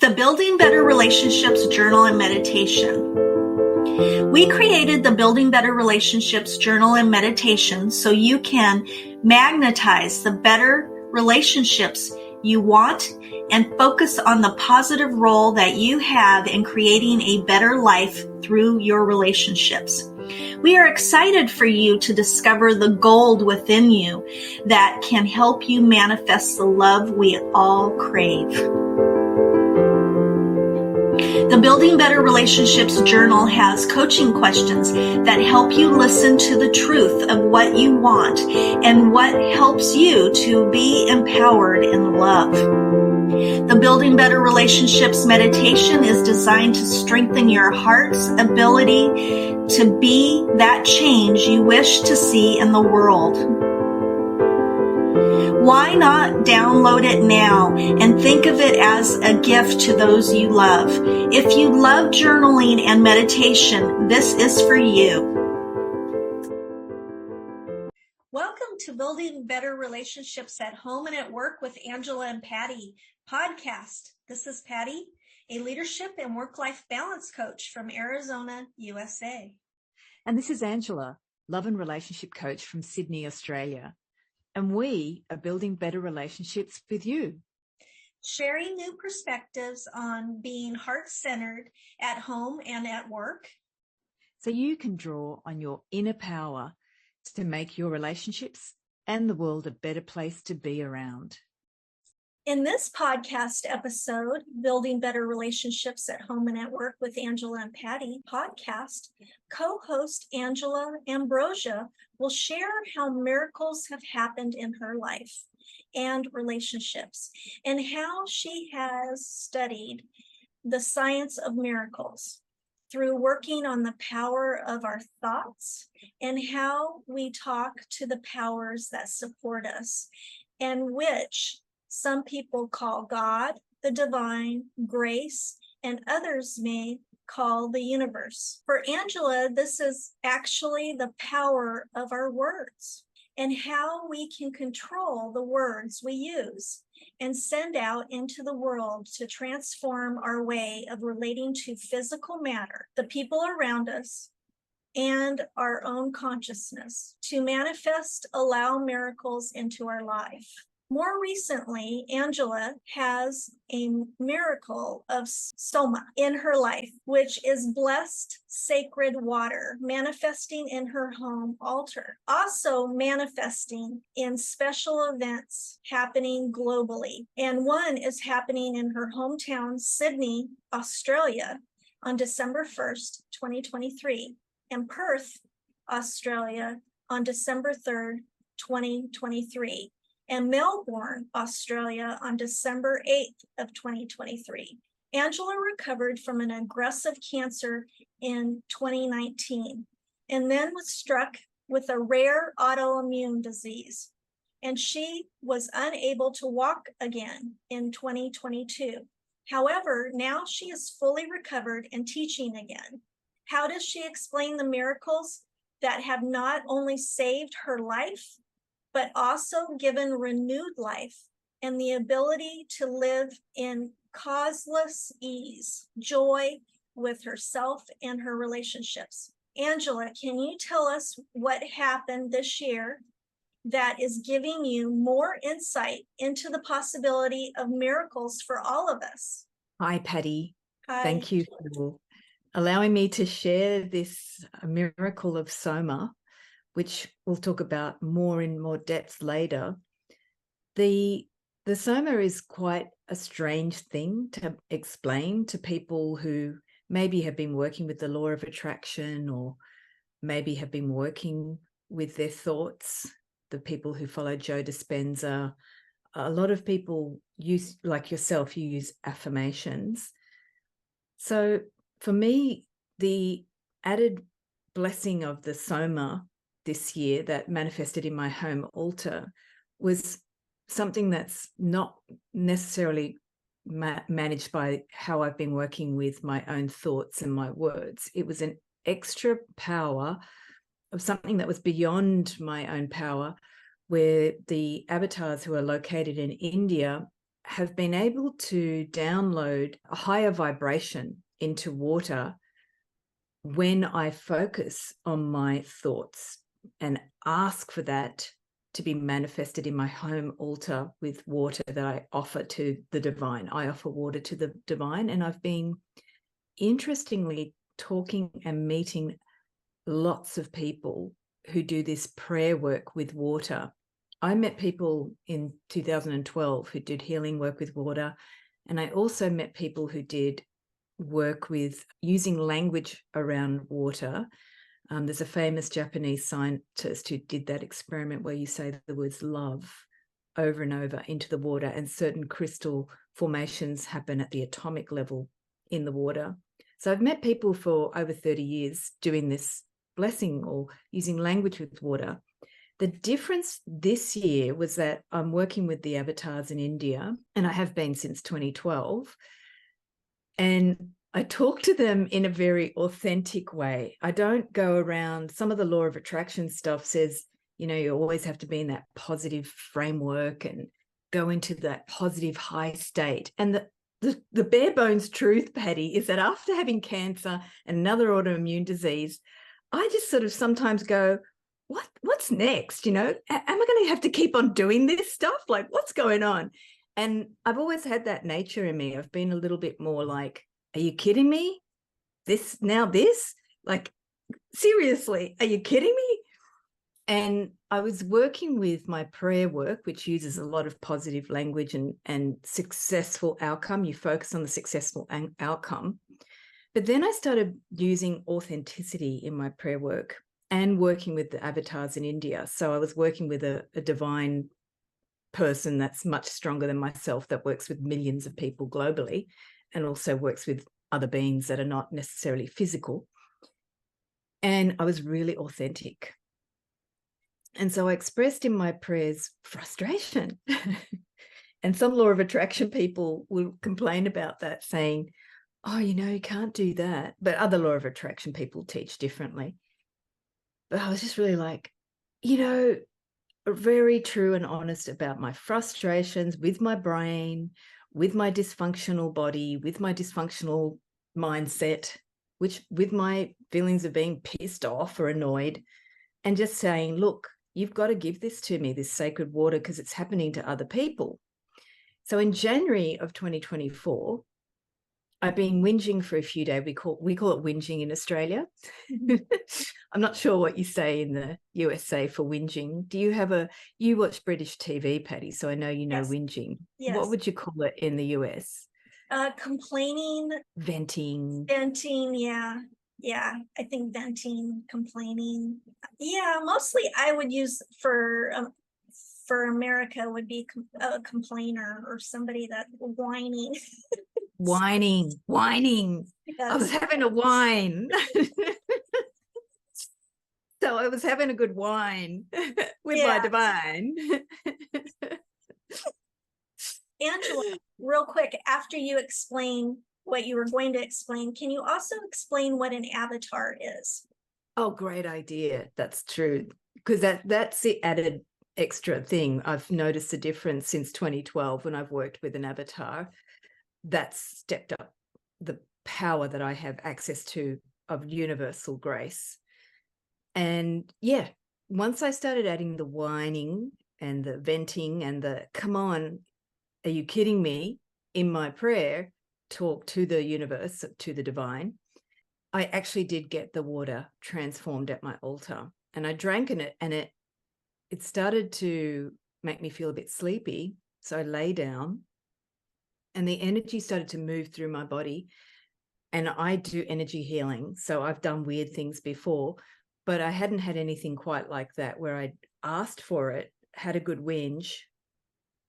The Building Better Relationships Journal and Meditation. We created the Building Better Relationships Journal and Meditation so you can magnetize the better relationships you want and focus on the positive role that you have in creating a better life through your relationships. We are excited for you to discover the gold within you that can help you manifest the love we all crave. The Building Better Relationships Journal has coaching questions that help you listen to the truth of what you want and what helps you to be empowered in love. The Building Better Relationships meditation is designed to strengthen your heart's ability to be that change you wish to see in the world. Why not download it now and think of it as a gift to those you love? If you love journaling and meditation, this is for you. Welcome to Building Better Relationships at Home and at Work with Angela and Patty podcast. This is Patty, a leadership and work-life balance coach from Arizona, USA. And this is Angela, love and relationship coach from Sydney, Australia. And we are building better relationships with you. Sharing new perspectives on being heart-centered at home and at work. So you can draw on your inner power to make your relationships and the world a better place to be around. In this podcast episode, Building Better Relationships at Home and at Work with Angela and Patty podcast, co-host Angela Ambrosia will share how miracles have happened in her life and relationships, and how she has studied the science of miracles through working on the power of our thoughts and how we talk to the powers that support us, and which some people call God, the divine, grace, and others may call the universe. For Angela, this is actually the power of our words and how we can control the words we use and send out into the world to transform our way of relating to physical matter, the people around us, and our own consciousness to manifest, allow miracles into our life. More recently, Angela has a miracle of Soma in her life, which is blessed sacred water manifesting in her home altar, also manifesting in special events happening globally. And one is happening in her hometown, Sydney, Australia, on December 1st, 2023, and Perth, Australia, on December 3rd, 2023. And Melbourne, Australia, on December 8th of 2023. Angela recovered from an aggressive cancer in 2019 and then was struck with a rare autoimmune disease. And she was unable to walk again in 2022. However, now she is fully recovered and teaching again. How does she explain the miracles that have not only saved her life, but also given renewed life and the ability to live in causeless ease, joy with herself and her relationships? Angela, can you tell us what happened this year that is giving you more insight into the possibility of miracles for all of us? Hi, Patty. Hi. Thank you for allowing me to share this miracle of Soma, which we'll talk about more in more depth later. The Soma is quite a strange thing to explain to people who maybe have been working with the law of attraction or maybe have been working with their thoughts, the people who follow Joe Dispenza. A lot of people use, like yourself, you use affirmations. So for me, the added blessing of the Soma this year that manifested in my home altar was something that's not necessarily managed by how I've been working with my own thoughts and my words. It was an extra power of something that was beyond my own power, where the avatars who are located in India have been able to download a higher vibration into water when I focus on my thoughts and ask for that to be manifested in my home altar with water that I offer to the divine. I offer water to the divine, and I've been interestingly talking and meeting lots of people who do this prayer work with water. I met people in 2012 who did healing work with water, and I also met people who did work with using language around water. There's a famous Japanese scientist who did that experiment where you say the words love over and over into the water, and certain crystal formations happen at the atomic level in the water. So I've met people for over 30 years doing this blessing or using language with water. The difference this year was that I'm working with the avatars in India, and I have been since 2012. And I talk to them in a very authentic way. I don't go around, some of the law of attraction stuff says, you know, you always have to be in that positive framework and go into that positive high state. And the bare bones truth, Patty, is that after having cancer and another autoimmune disease, I just sort of sometimes go, what's next? You know, am I going to have to keep on doing this stuff? Like, what's going on? And I've always had that nature in me. I've been a little bit more like, are you kidding me? This? Like, seriously, are you kidding me? And I was working with my prayer work, which uses a lot of positive language and successful outcome. You focus on the successful outcome. But then I started using authenticity in my prayer work and working with the avatars in India. So I was working with a divine person that's much stronger than myself, that works with millions of people globally, and also works with other beings that are not necessarily physical. And I was really authentic. And so I expressed in my prayers frustration. And some law of attraction people will complain about that, saying, oh, you know, you can't do that. But other law of attraction people teach differently. But I was just really like, you know, very true and honest about my frustrations with my brain, with my dysfunctional body, with my dysfunctional mindset, which with my feelings of being pissed off or annoyed, and just saying, look, you've got to give this to me, this sacred water, because it's happening to other people. So in January of 2024, I've been whinging for a few days. We call it whinging in Australia. I'm not sure what you say in the USA for whinging. Do you watch British TV, Patty? So I know you know. Yes. Whinging. Yes. What would you call it in the US? Complaining. Venting. Yeah. Yeah, I think venting, complaining. Yeah, mostly I would use for America would be a complainer or somebody that's whining. Whining. Yes. I was having a wine. So I was having a good wine with my divine. Angela, real quick, after you explain what you were going to explain, can you also explain what an avatar is? Oh, great idea. That's true. Because that's the added extra thing. I've noticed the difference since 2012 when I've worked with an avatar. That's stepped up the power that I have access to of universal grace. And yeah, once I started adding the whining and the venting and the come on, are you kidding me, in my prayer talk to the universe, to the divine, I actually did get the water transformed at my altar, and I drank in it, and it started to make me feel a bit sleepy. So I lay down and the energy started to move through my body. And I do energy healing, so I've done weird things before, but I hadn't had anything quite like that, where I asked for it, had a good whinge,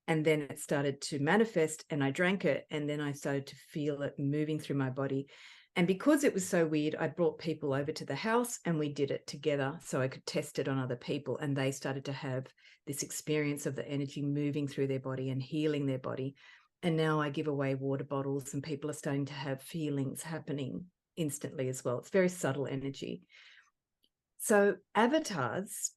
and then it started to manifest, and I drank it, and then I started to feel it moving through my body. And because it was so weird, I brought people over to the house and we did it together so I could test it on other people, and they started to have this experience of the energy moving through their body and healing their body. And now I give away water bottles and people are starting to have feelings happening instantly as well. It's very subtle energy. So avatars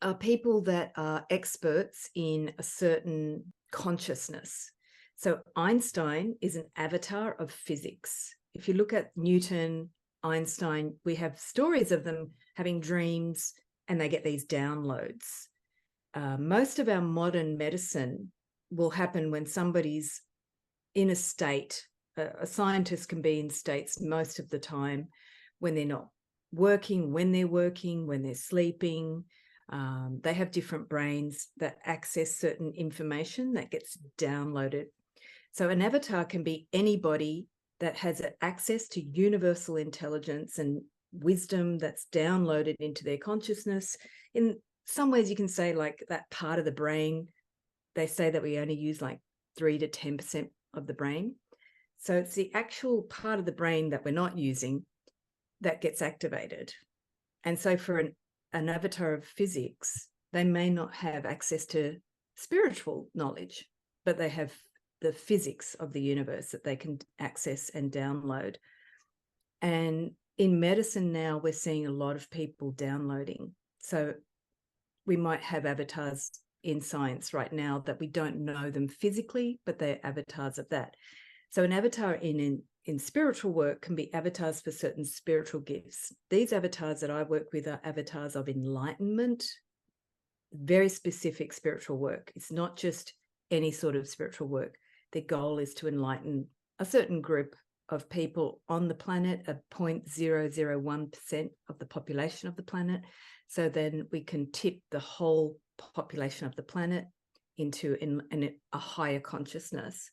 are people that are experts in a certain consciousness. So Einstein is an avatar of physics. If you look at Newton, Einstein, we have stories of them having dreams and they get these downloads. Most of our modern medicine will happen when somebody's in a state. A scientist can be in states most of the time when they're not working, when they're sleeping. They have different brains that access certain information that gets downloaded. So an avatar can be anybody that has access to universal intelligence and wisdom that's downloaded into their consciousness. In some ways, you can say like that part of the brain, they say that we only use like 3 to 10% of the brain. So it's the actual part of the brain that we're not using that gets activated. And so for an avatar of physics, they may not have access to spiritual knowledge, but they have the physics of the universe that they can access and download. And in medicine now, we're seeing a lot of people downloading. So we might have avatars in science right now that we don't know them physically, but they're avatars of that. So an avatar in spiritual work can be avatars for certain spiritual gifts. These avatars that I work with are avatars of enlightenment, very specific spiritual work. It's not just any sort of spiritual work. Their goal is to enlighten a certain group of people on the planet, a 0.001% of the population of the planet. So then we can tip the whole population of the planet into a higher consciousness.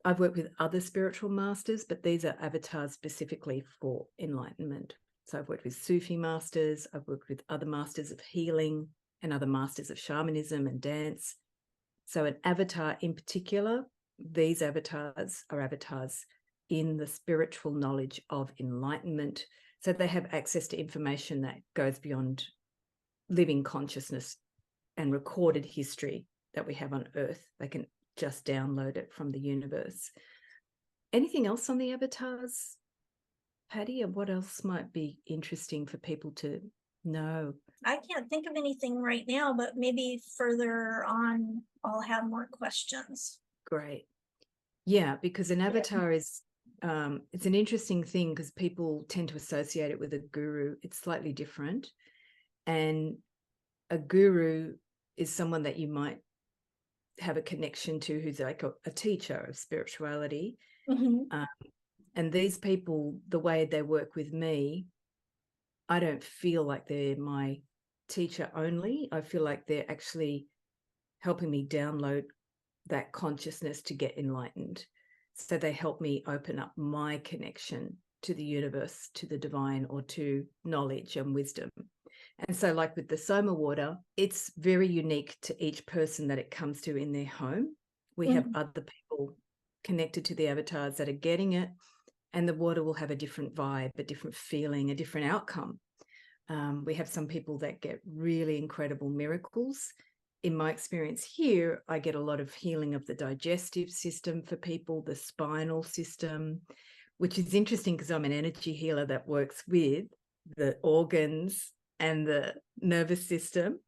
I've worked with other spiritual masters, but these are avatars specifically for enlightenment. So I've worked with Sufi masters, I've worked with other masters of healing and other masters of shamanism and dance. So an avatar in particular, these avatars are avatars in the spiritual knowledge of enlightenment. So they have access to information that goes beyond living consciousness and recorded history that we have on Earth. They can just download it from the universe. Anything else on the avatars, Patty? And what else might be interesting for people to know? I can't think of anything right now, but maybe further on, I'll have more questions. Great. Yeah, because an avatar is, it's an interesting thing because people tend to associate it with a guru. It's slightly different. And a guru is someone that you might have a connection to who's like a teacher of spirituality. Mm-hmm. And these people, the way they work with me, I don't feel like they're my teacher only. I feel like they're actually helping me download that consciousness to get enlightened. So they help me open up my connection to the universe, to the divine, or to knowledge and wisdom. And so like with the Soma water, it's very unique to each person that it comes to in their home. We have other people connected to the avatars that are getting it, and the water will have a different vibe, a different feeling, a different outcome. We have some people that get really incredible miracles. In my experience here, I get a lot of healing of the digestive system for people, the spinal system, which is interesting because I'm an energy healer that works with the organs and the nervous system.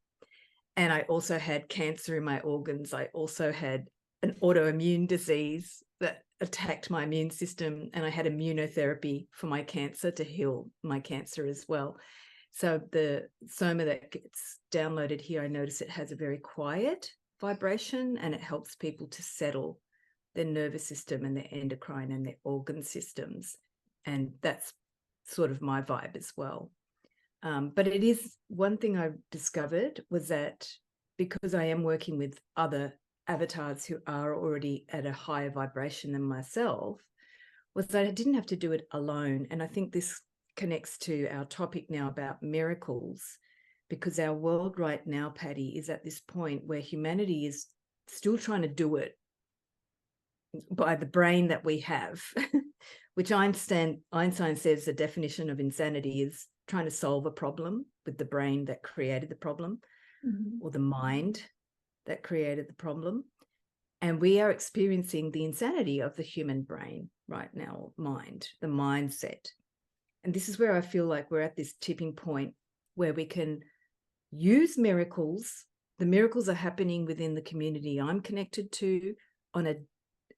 And I also had cancer in my organs. I also had an autoimmune disease that attacked my immune system, and I had immunotherapy for my cancer to heal my cancer as well. So the Soma that gets downloaded here, I notice it has a very quiet vibration, and it helps people to settle their nervous system and their endocrine and their organ systems. And that's sort of my vibe as well. But it is one thing I discovered was that because I am working with other avatars who are already at a higher vibration than myself, was that I didn't have to do it alone. And I think this connects to our topic now about miracles, because our world right now, Patty, is at this point where humanity is still trying to do it by the brain that we have, which Einstein says the definition of insanity is trying to solve a problem with the brain that created the problem, or the mind that created the problem. And we are experiencing the insanity of the human brain right now, mind, the mindset. And this is where I feel like we're at this tipping point where we can use miracles the miracles are happening within the community I'm connected to on a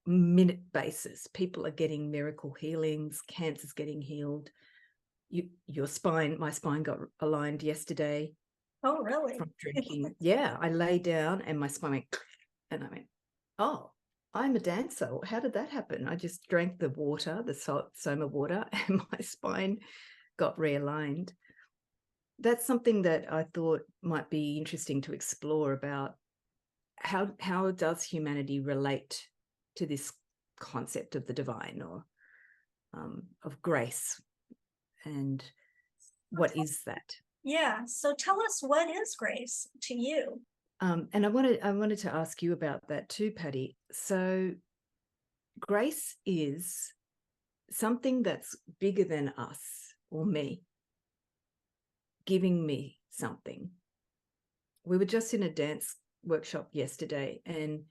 minute basis. People are getting miracle healings, cancer's getting healed. Your spine, my spine got aligned yesterday. Oh, really? From drinking. Yeah, I lay down and my spine went, and I went, oh, I'm a dancer. How did that happen? I just drank the water, the Soma water, and my spine got realigned. That's something that I thought might be interesting to explore about how does humanity relate to this concept of the divine or of grace, and what is that? Yeah. So tell us, what is grace to you? And I wanted to ask you about that too, Patty. So grace is something that's bigger than us or me, giving me something. We were just in a dance workshop yesterday, and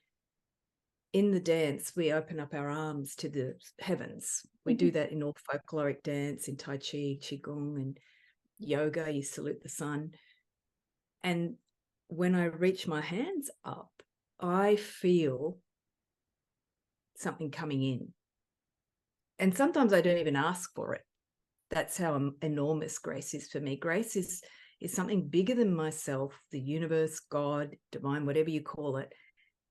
in the dance, we open up our arms to the heavens. We do that in all folkloric dance, in Tai Chi, Qigong, and yoga. You salute the sun. And when I reach my hands up, I feel something coming in. And sometimes I don't even ask for it. That's how enormous grace is for me. Grace is something bigger than myself, the universe, God, divine, whatever you call it,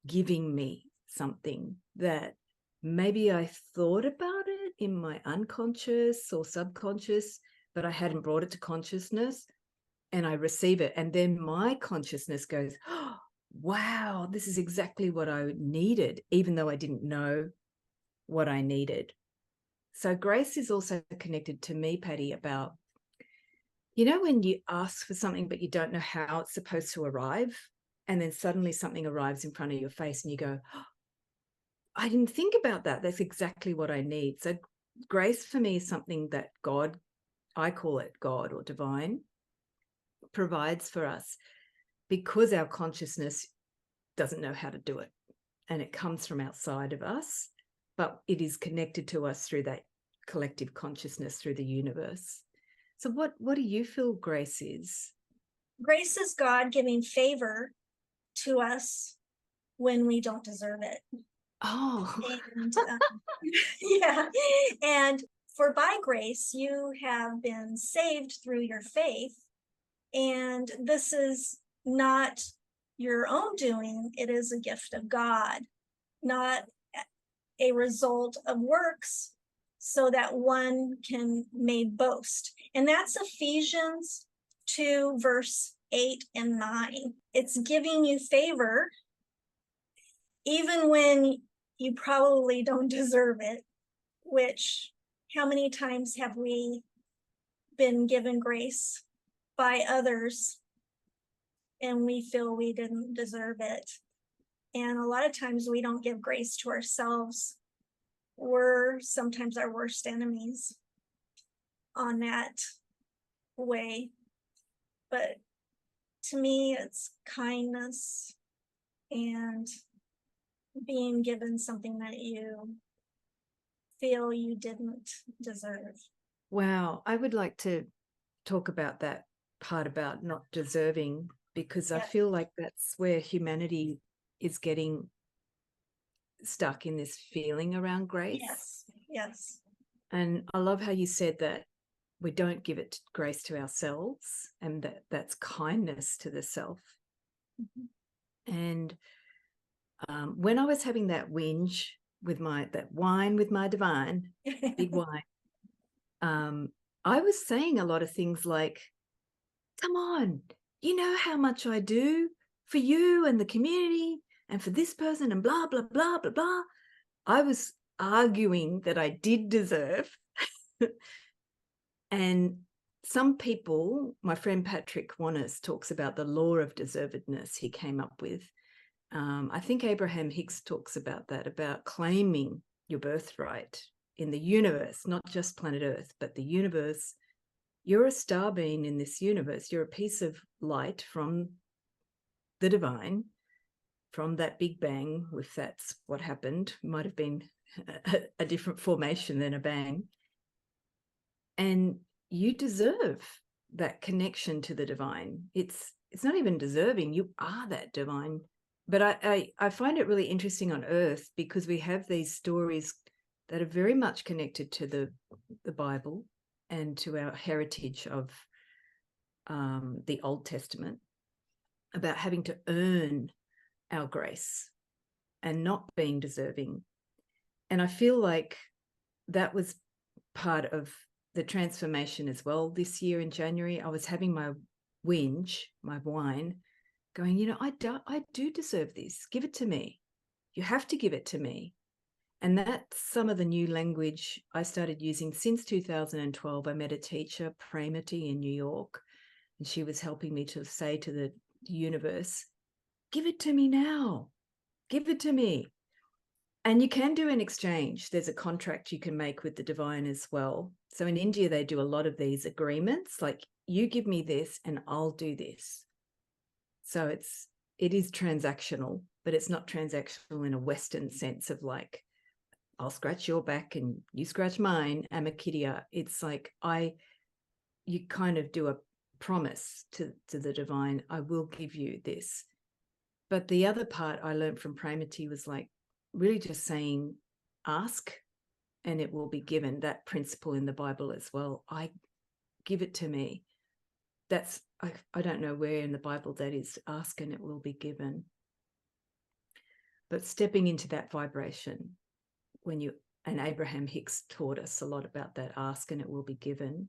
giving me something that maybe I thought about it in my unconscious or subconscious, but I hadn't brought it to consciousness, and I receive it. And then my consciousness goes, oh, wow, this is exactly what I needed, even though I didn't know what I needed. So grace is also connected to me, Patty, about, when you ask for something, but you don't know how it's supposed to arrive, and then suddenly something arrives in front of your face and you go, oh, I didn't think about that. That's exactly what I need. So grace for me is something that God, I call it God or divine, provides for us because our consciousness doesn't know how to do it. And it comes from outside of us, but it is connected to us through that collective consciousness, through the universe. So what do you feel grace is? Grace is God giving favor to us when we don't deserve it. Oh, And yeah. And for by grace, you have been saved through your faith. And this is not your own doing. It is a gift of God, not a result of works, so that one may boast. And that's Ephesians 2, verse 8 and 9. It's giving you favor even when you probably don't deserve it, which how many times have we been given grace by others and we feel we didn't deserve it? And a lot of times we don't give grace to ourselves. We're sometimes our worst enemies on that way. But to me, it's kindness and being given something that you feel you didn't deserve. wow. I would like to talk about that part about not deserving, because I feel like that's where humanity is getting stuck, in this feeling around grace. Yes. And I love how you said that we don't give it grace to ourselves, and that's kindness to the self. Mm-hmm. And when I was having that whinge with that wine with my divine, big wine, I was saying a lot of things like, come on, you know how much I do for you and the community and for this person and blah, blah, blah, blah, blah. I was arguing that I did deserve. And some people, my friend Patrick Wannis talks about the law of deservedness he came up with. I think Abraham Hicks talks about that, about claiming your birthright in the universe, not just planet Earth, but the universe. You're a star being in this universe. You're a piece of light from the divine, from that Big Bang, if that's what happened. Might have been a different formation than a bang. And you deserve that connection to the divine. It's it's not even deserving. You are that divine. But I find it really interesting on earth because we have these stories that are very much connected to the Bible and to our heritage of the Old Testament about having to earn our grace and not being deserving. And I feel like that was part of the transformation as well. This year in January, I was having my whinge, my whine, going, I do deserve this. Give it to me. You have to give it to me. And that's some of the new language I started using since 2012. I met a teacher, Pramati, in New York, and she was helping me to say to the universe, give it to me now. Give it to me. And you can do an exchange. There's a contract you can make with the divine as well. So in India, they do a lot of these agreements, like you give me this and I'll do this. So it is transactional, but it's not transactional in a Western sense of like, I'll scratch your back and you scratch mine, Amakidia. It's like you kind of do a promise to the divine, I will give you this. But the other part I learned from Pramati was like really just saying, ask and it will be given. That principle in the Bible as well. I give it to me. That's, I don't know where in the Bible that is, ask and it will be given. But stepping into that vibration and Abraham Hicks taught us a lot about that, ask and it will be given.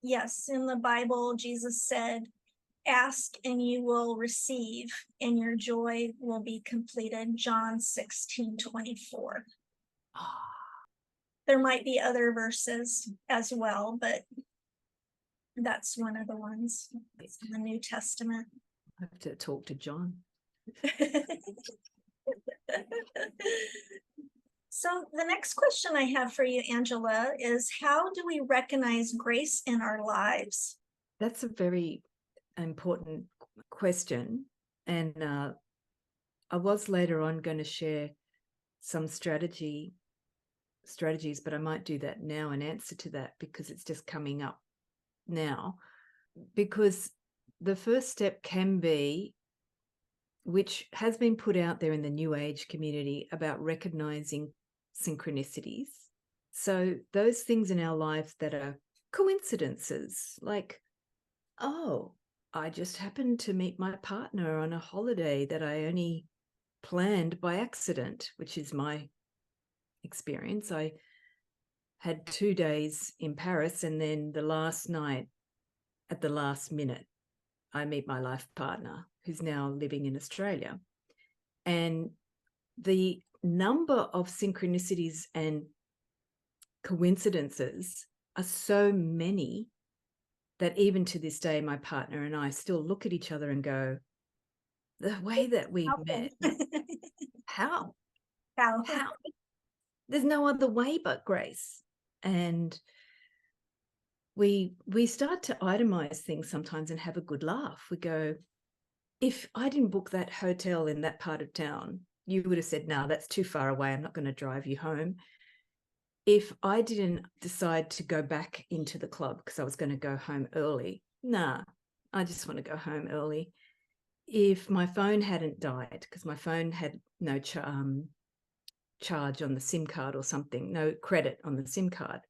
Yes, in the Bible, Jesus said, ask and you will receive, and your joy will be completed. John 16:24. There might be other verses as well, but that's one of the ones. It's in the New Testament. I have to talk to John. So the next question I have for you, Angela, is how do we recognize grace in our lives? That's a very important question. And I was later on going to share some strategies, but I might do that now in answer to that because it's just coming up now. Because the first step can be, which has been put out there in the New Age community, about recognizing synchronicities. So those things in our life that are coincidences, like, oh, I just happened to meet my partner on a holiday that I only planned by accident, which is my experience. I had 2 days in Paris, and then the last night, at the last minute, I meet my life partner who's now living in Australia. And the number of synchronicities and coincidences are so many that even to this day, my partner and I still look at each other and go, the way that we met, how? There's no other way but grace. And we start to itemize things sometimes and have a good laugh. We go, if I didn't book that hotel in that part of town, you would have said, no, that's too far away. I'm not going to drive you home. If I didn't decide to go back into the club because I was going to go home early, nah, I just want to go home early. If my phone hadn't died because my phone had no charge on the SIM card or something, no credit on the SIM card,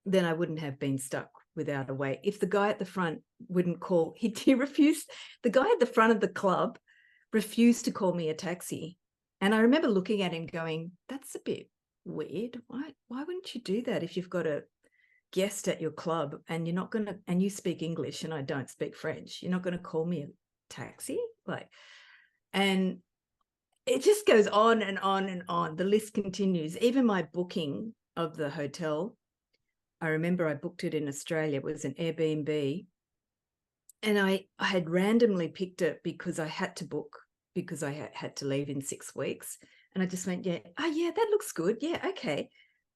then I wouldn't have been stuck without a way. If the guy at the front wouldn't call, he refused. The guy at the front of the club refused to call me a taxi. And I remember looking at him going, that's a bit weird. Why wouldn't you do that if you've got a guest at your club and you're not going to, and you speak English and I don't speak French, you're not going to call me a taxi? And it just goes on and on and on. The list continues. Even my booking of the hotel, I remember I booked it in Australia. It was an Airbnb. And I had randomly picked it because I had to book, because I had to leave in 6 weeks. And I just went, yeah, that looks good. Yeah, okay.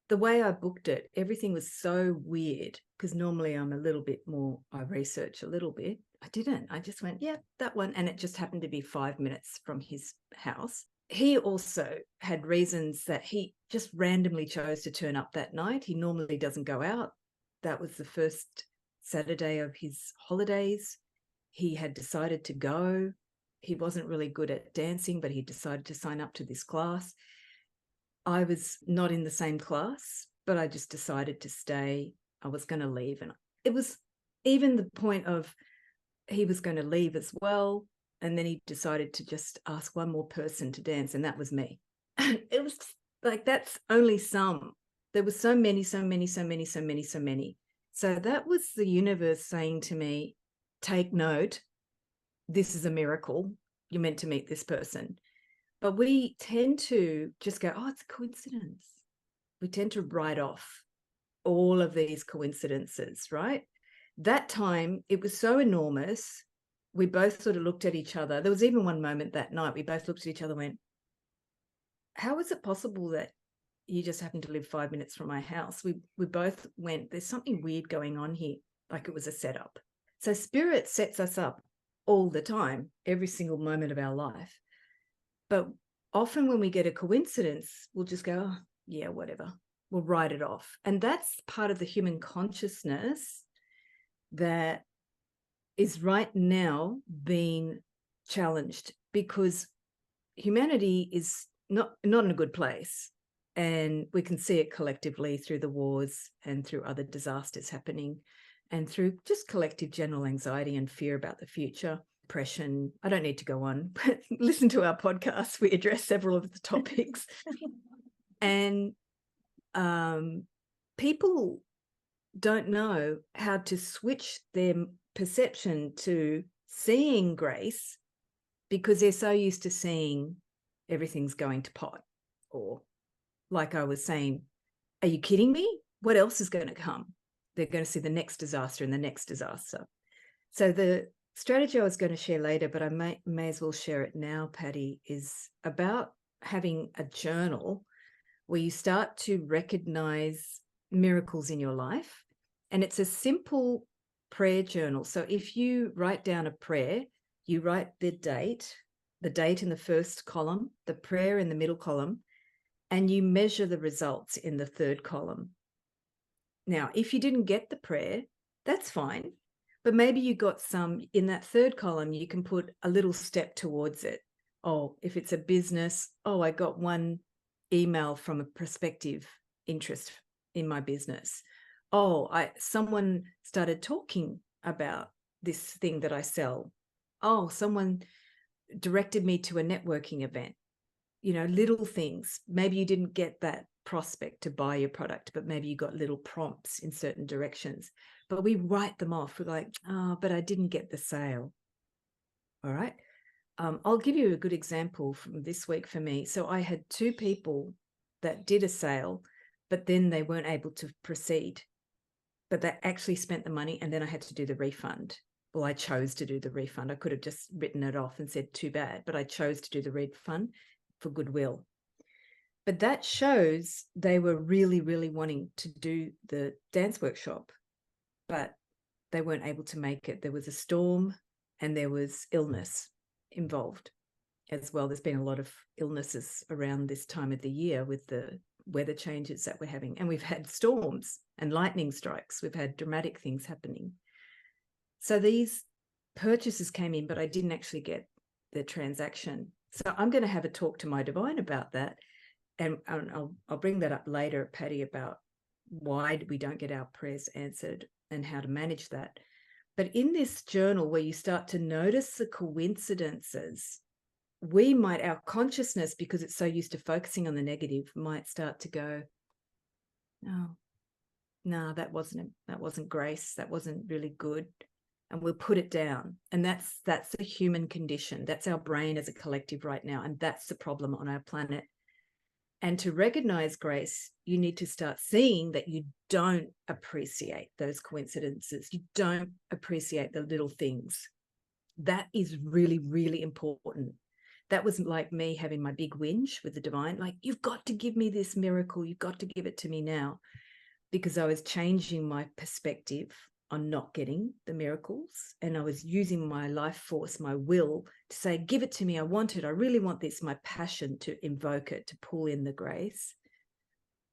The way I booked it, everything was so weird because normally I'm a little bit more, I research a little bit. I didn't. I just went, yeah, that one. And it just happened to be 5 minutes from his house. He also had reasons that he just randomly chose to turn up that night. He normally doesn't go out. That was the first Saturday of his holidays. he had decided to go. He wasn't really good at dancing, but he decided to sign up to this class. I was not in the same class, but I just decided to stay. I was going to leave. And it was even the point of he was going to leave as well. And then he decided to just ask one more person to dance, and that was me. It was like, that's only some. There were so many. So that was the universe saying to me, take note, this is a miracle. You're meant to meet this person. But we tend to just go, oh, it's a coincidence. We tend to write off all of these coincidences, right? That time, it was so enormous. We both sort of looked at each other. There was even one moment that night, we both looked at each other and went, how is it possible that you just happened to live 5 minutes from my house? We both went, there's something weird going on here, like it was a setup. So spirit sets us up all the time, every single moment of our life. But often when we get a coincidence, we'll just go, oh, yeah, whatever. We'll write it off. And that's part of the human consciousness that is right now being challenged, because humanity is not in a good place. And we can see it collectively through the wars and through other disasters happening, and through just collective general anxiety and fear about the future, depression. I don't need to go on, but listen to our podcast. We address several of the topics. And people don't know how to switch their perception to seeing grace, because they're so used to seeing everything's going to pot. Or like I was saying, are you kidding me? What else is going to come? They're going to see the next disaster and the next disaster. So the strategy I was going to share later, but I may as well share it now, Patty, is about having a journal where you start to recognize miracles in your life. And it's a simple prayer journal. So if you write down a prayer, you write the date in the first column, the prayer in the middle column, and you measure the results in the third column. Now, if you didn't get the prayer, that's fine. But maybe you got some in that third column, you can put a little step towards it. Oh, if it's a business, oh, I got one email from a prospective interest in my business. Oh, someone started talking about this thing that I sell. Oh, someone directed me to a networking event. You know, little things. Maybe you didn't get that prospect to buy your product, but maybe you got little prompts in certain directions. But we write them off. We're like, oh, but I didn't get the sale. All right. I'll give you a good example from this week for me. So I had 2 people that did a sale, but then they weren't able to proceed. But they actually spent the money, and then I had to do the refund. Well, I chose to do the refund. I could have just written it off and said, too bad, but I chose to do the refund for goodwill. But that shows they were really, really wanting to do the dance workshop, but they weren't able to make it. There was a storm and there was illness involved as well. There's been a lot of illnesses around this time of the year with the weather changes that we're having. And we've had storms and lightning strikes. We've had dramatic things happening. So these purchases came in, but I didn't actually get the transaction. So I'm going to have a talk to my divine about that. And I'll bring that up later, Patty, about why we don't get our prayers answered and how to manage that. But in this journal where you start to notice the coincidences, our consciousness, because it's so used to focusing on the negative, might start to go, no, that wasn't grace. That wasn't really good. And we'll put it down. And that's the human condition. That's our brain as a collective right now. And that's the problem on our planet. And to recognize grace, you need to start seeing that you don't appreciate those coincidences. You don't appreciate the little things. That is really, really important. That was like me having my big whinge with the divine, like, you've got to give me this miracle. You've got to give it to me now, because I was changing my perspective on not getting the miracles. And I was using my life force, my will, to say, give it to me. I want it. I really want this. My passion to invoke it, to pull in the grace,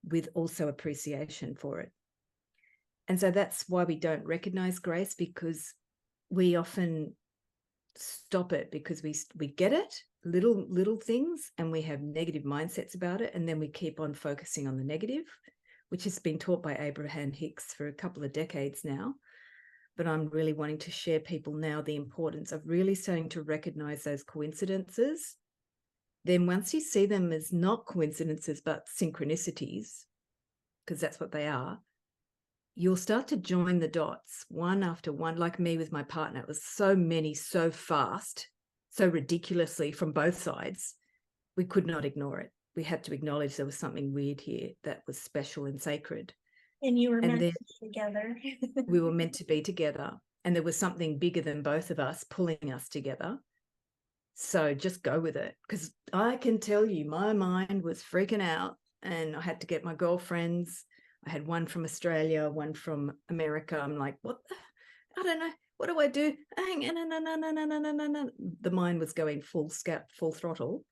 with also appreciation for it. And so that's why we don't recognize grace, because we often stop it, because we get it, little things, and we have negative mindsets about it, and then we keep on focusing on the negative, which has been taught by Abraham Hicks for a couple of decades now. But I'm really wanting to share people now the importance of really starting to recognize those coincidences. Then once you see them as not coincidences but synchronicities, because that's what they are, you'll start to join the dots one after one. Like me with my partner, it was so many, so fast, so ridiculously from both sides. We could not ignore it. We had to acknowledge there was something weird here that was special and sacred. And you were And meant then to be together. we were meant to be together, and there was something bigger than both of us pulling us together. So just go with it, because I can tell you my mind was freaking out, and I had to get my girlfriends. I had one from Australia, one from America. I'm like, what? I don't know. What do I do? No. The mind was going full throttle.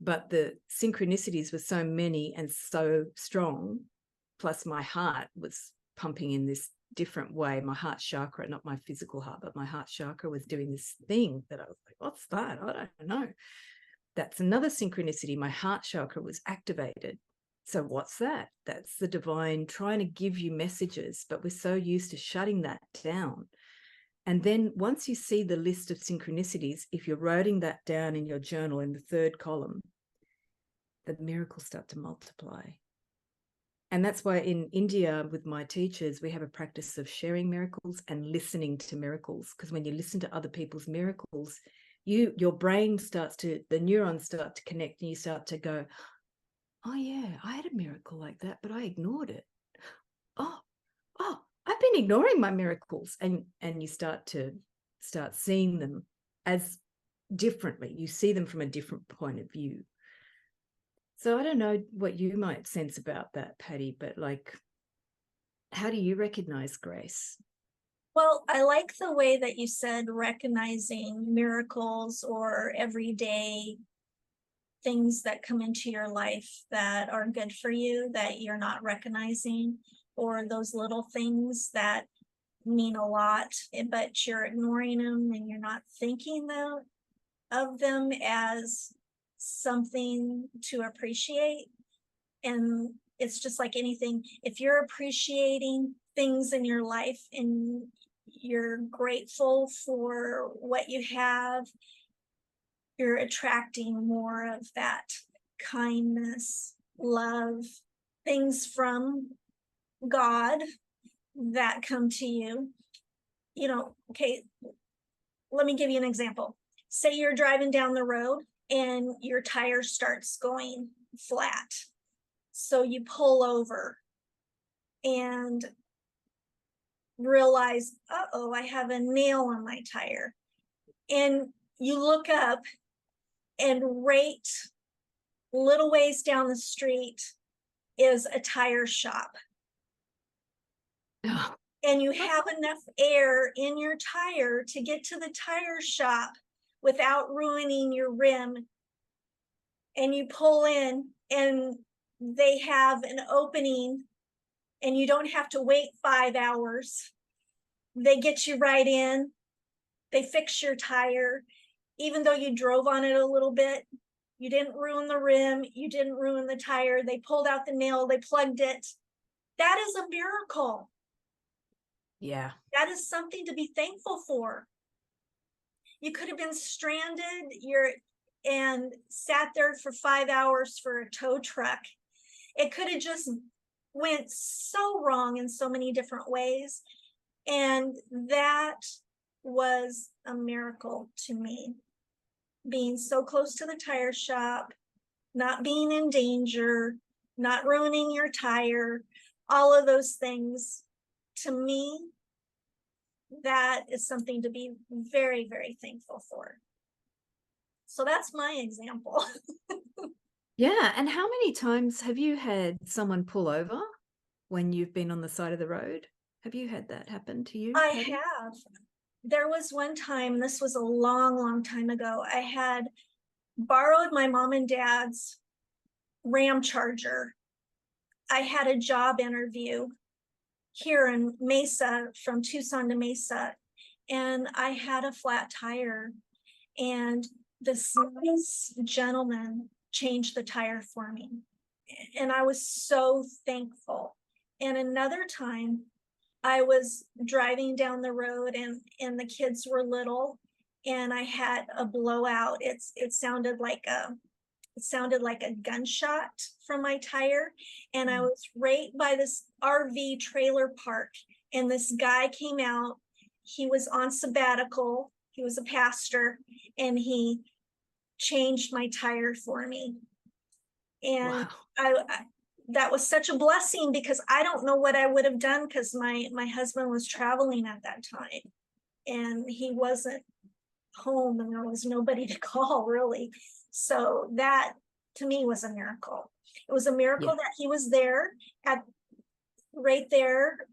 But the synchronicities were so many and so strong, plus my heart was pumping in this different way. My heart chakra, not my physical heart, but my heart chakra was doing this thing that I was like, what's that? I don't know. That's another synchronicity. My heart chakra was activated. So what's that? That's the divine trying to give you messages, but we're so used to shutting that down. And then once you see the list of synchronicities, if you're writing that down in your journal in the third column, the miracles start to multiply. And that's why in India, with my teachers, we have a practice of sharing miracles and listening to miracles. Because when you listen to other people's miracles, your brain the neurons start to connect, and you start to go, oh yeah, I had a miracle like that, but I ignored it. Oh, I've been ignoring my miracles. And you start seeing them as differently. You see them from a different point of view. So I don't know what you might sense about that, Patty, but like, how do you recognize grace? Well, I like the way that you said recognizing miracles or everyday things that come into your life that are good for you that you're not recognizing, or those little things that mean a lot, but you're ignoring them and you're not thinking of them as something to appreciate. And it's just like anything, if you're appreciating things in your life and you're grateful for what you have, you're attracting more of that kindness, love, things from God that come to you. Okay, let me give you an example. Say you're driving down the road and your tire starts going flat. So you pull over and realize, uh-oh, I have a nail on my tire. And you look up, and right little ways down the street is a tire shop. Oh. And you have enough air in your tire to get to the tire shop without ruining your rim. And you pull in, and they have an opening, and you don't have to wait 5 hours. They get you right in. They fix your tire. Even though you drove on it a little bit, you didn't ruin the rim, you didn't ruin the tire. They pulled out the nail, they plugged it. That is a miracle. Yeah. That is something to be thankful for. You could have been stranded and sat there for 5 hours for a tow truck. It could have just went so wrong in so many different ways. And that was a miracle to me. Being so close to the tire shop, not being in danger, not ruining your tire, all of those things, to me, that is something to be very, very thankful for. So that's my example. Yeah. And how many times have you had someone pull over when you've been on the side of the road? Have you had that happen to you, I Patty? have. There was one time, this was a long, long time ago, I had borrowed my mom and dad's Ram Charger. I had a job interview here in Mesa, from Tucson to Mesa, and I had a flat tire, and this nice gentleman changed the tire for me. And I was so thankful. And another time, I was driving down the road, and the kids were little, and I had a blowout. It sounded like a gunshot from my tire. And I was right by this RV trailer park, and this guy came out. He was on sabbatical. He was a pastor, and he changed my tire for me. And Wow. I that was such a blessing, because I don't know what I would have done, because my husband was traveling at that time, and he wasn't home, and there was nobody to call, really. So that, to me, was a miracle. It was a miracle Yeah. that he was there, right there,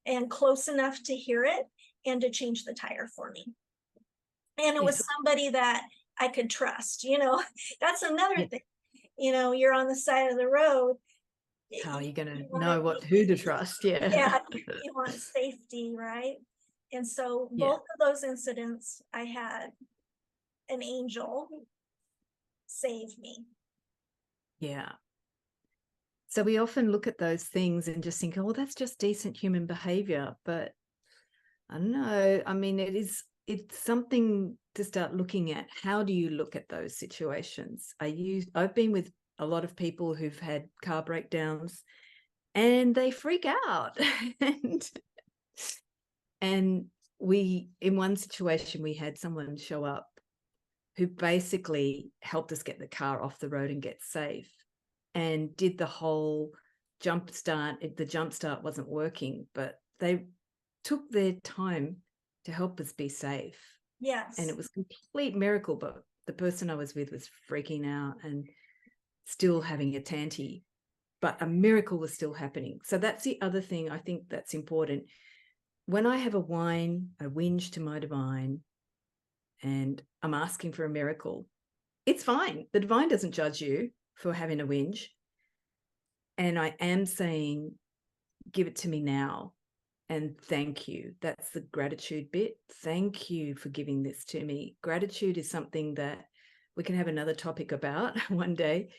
and close enough to hear it and to change the tire for me. And it was Yes. somebody that I could trust. That's another Yeah. thing. You're on the side of the road. How are you going to want know who to trust? Yeah. Yeah, you want safety, right? And so Yeah. both of those incidents, I had an angel save me. Yeah. So we often look at those things and just think, oh, that's just decent human behavior. But I don't know. I mean, it's something to start looking at. How do you look at those situations? I've been with a lot of people who've had car breakdowns, and they freak out. and in one situation, we had someone show up who basically helped us get the car off the road and get safe, and did the whole jump start. The jump start wasn't working, but they took their time to help us be safe. Yes. And it was a complete miracle, but the person I was with was freaking out and still having a tanty, but a miracle was still happening. So that's the other thing I think that's important. When I have a whinge to my divine, and I'm asking for a miracle, it's fine. The divine doesn't judge you for having a whinge. And I am saying, give it to me now. And thank you. That's the gratitude bit. Thank you for giving this to me. Gratitude is something that we can have another topic about one day.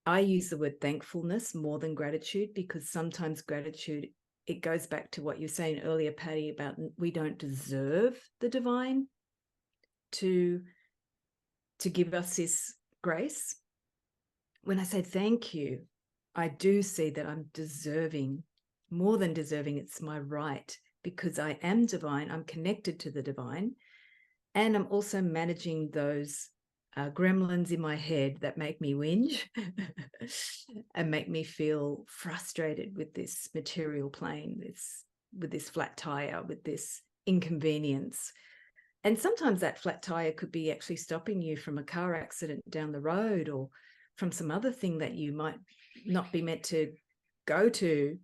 I use the word thankfulness more than gratitude, because sometimes gratitude, it goes back to what you were saying earlier, Patty, about we don't deserve the divine to give us this grace. When I say thank you, I do see that I'm deserving, more than deserving. It's my right, because I am divine. I'm connected to the divine. And I'm also managing those gremlins in my head that make me whinge and make me feel frustrated with this material plane, with this flat tire, with this inconvenience. And sometimes that flat tire could be actually stopping you from a car accident down the road, or from some other thing that you might not be meant to go to.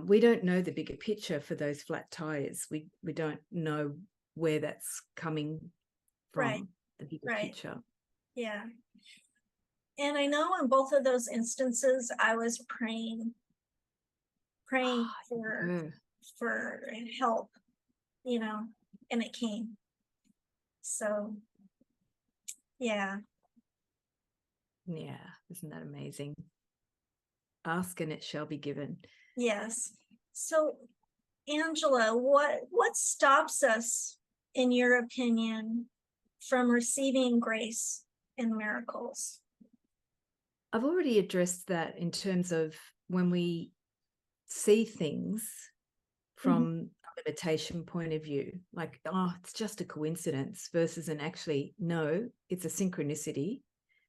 We don't know the bigger picture for those flat tires. We don't know where that's coming from, Right. the bigger picture. Yeah. And I know in both of those instances, I was praying for help, and it came. So, yeah. Yeah. Isn't that amazing? Ask and it shall be given. Yes. So, Angela, what stops us, in your opinion, from receiving grace and miracles? I've already addressed that in terms of when we see things from a limitation point of view, like, oh, it's just a coincidence, versus an actually, no, it's a synchronicity.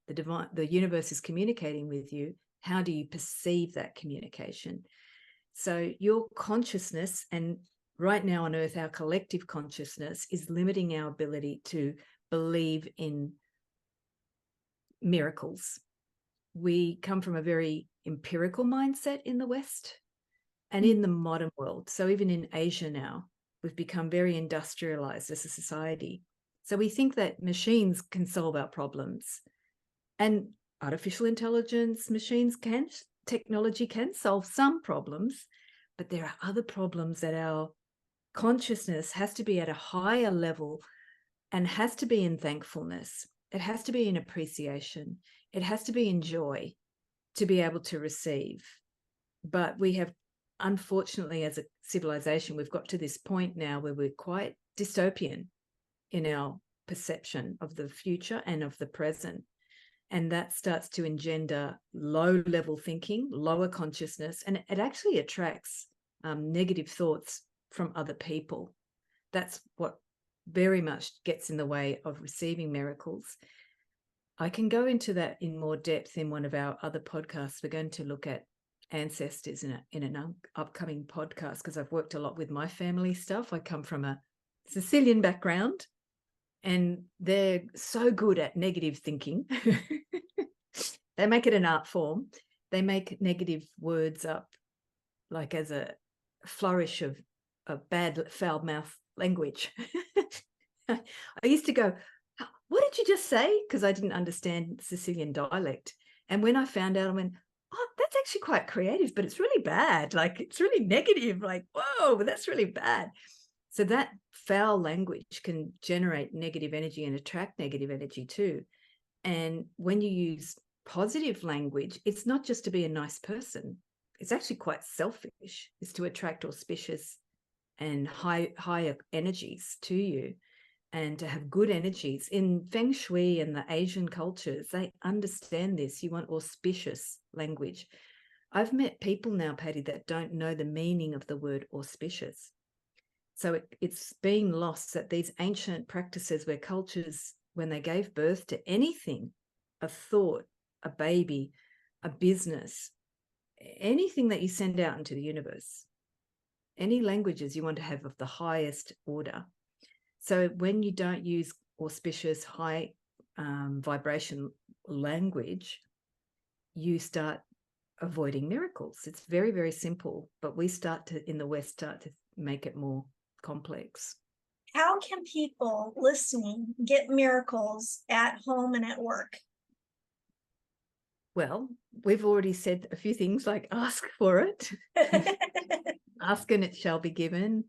The universe is communicating with you. How do you perceive that communication? So your consciousness, and right now on earth, our collective consciousness is limiting our ability to believe in miracles. We come from a very empirical mindset in the West and in the modern world. So even in Asia now, we've become very industrialized as a society. So we think that machines can solve our problems, and artificial intelligence, technology can solve some problems, but there are other problems that our consciousness has to be at a higher level and has to be in thankfulness. It has to be in appreciation. It has to be in joy to be able to receive. But we have, unfortunately, as a civilization, we've got to this point now where we're quite dystopian in our perception of the future and of the present. And that starts to engender low-level thinking, lower consciousness, and it actually attracts negative thoughts from other people. That's what very much gets in the way of receiving miracles. I can go into that in more depth in one of our other podcasts. We're going to look at ancestors in an upcoming podcast because I've worked a lot with my family stuff. I come from a Sicilian background, and they're so good at negative thinking. They make it an art form. They make negative words up like as a flourish of bad foul mouth language. I used to go, what did you just say? Because I didn't understand Sicilian dialect. And when I found out, I went, oh, that's actually quite creative, but it's really bad. Like, it's really negative. Like, whoa, that's really bad. So that foul language can generate negative energy and attract negative energy too. And when you use positive language, it's not just to be a nice person. It's actually quite selfish. It's to attract auspicious and higher energies to you, and to have good energies. In Feng Shui and the Asian cultures, they understand this. You want auspicious language. I've met people now, Patty, that don't know the meaning of the word auspicious. So it's being lost that these ancient practices where cultures, when they gave birth to anything, a thought, a baby, a business, anything that you send out into the universe, any languages you want to have of the highest order. So when you don't use auspicious, high vibration language, you start avoiding miracles. It's very, very simple, but we in the West, start to make it more complex. How can people listening get miracles at home and at work? Well, we've already said a few things like ask for it. Ask and it shall be given.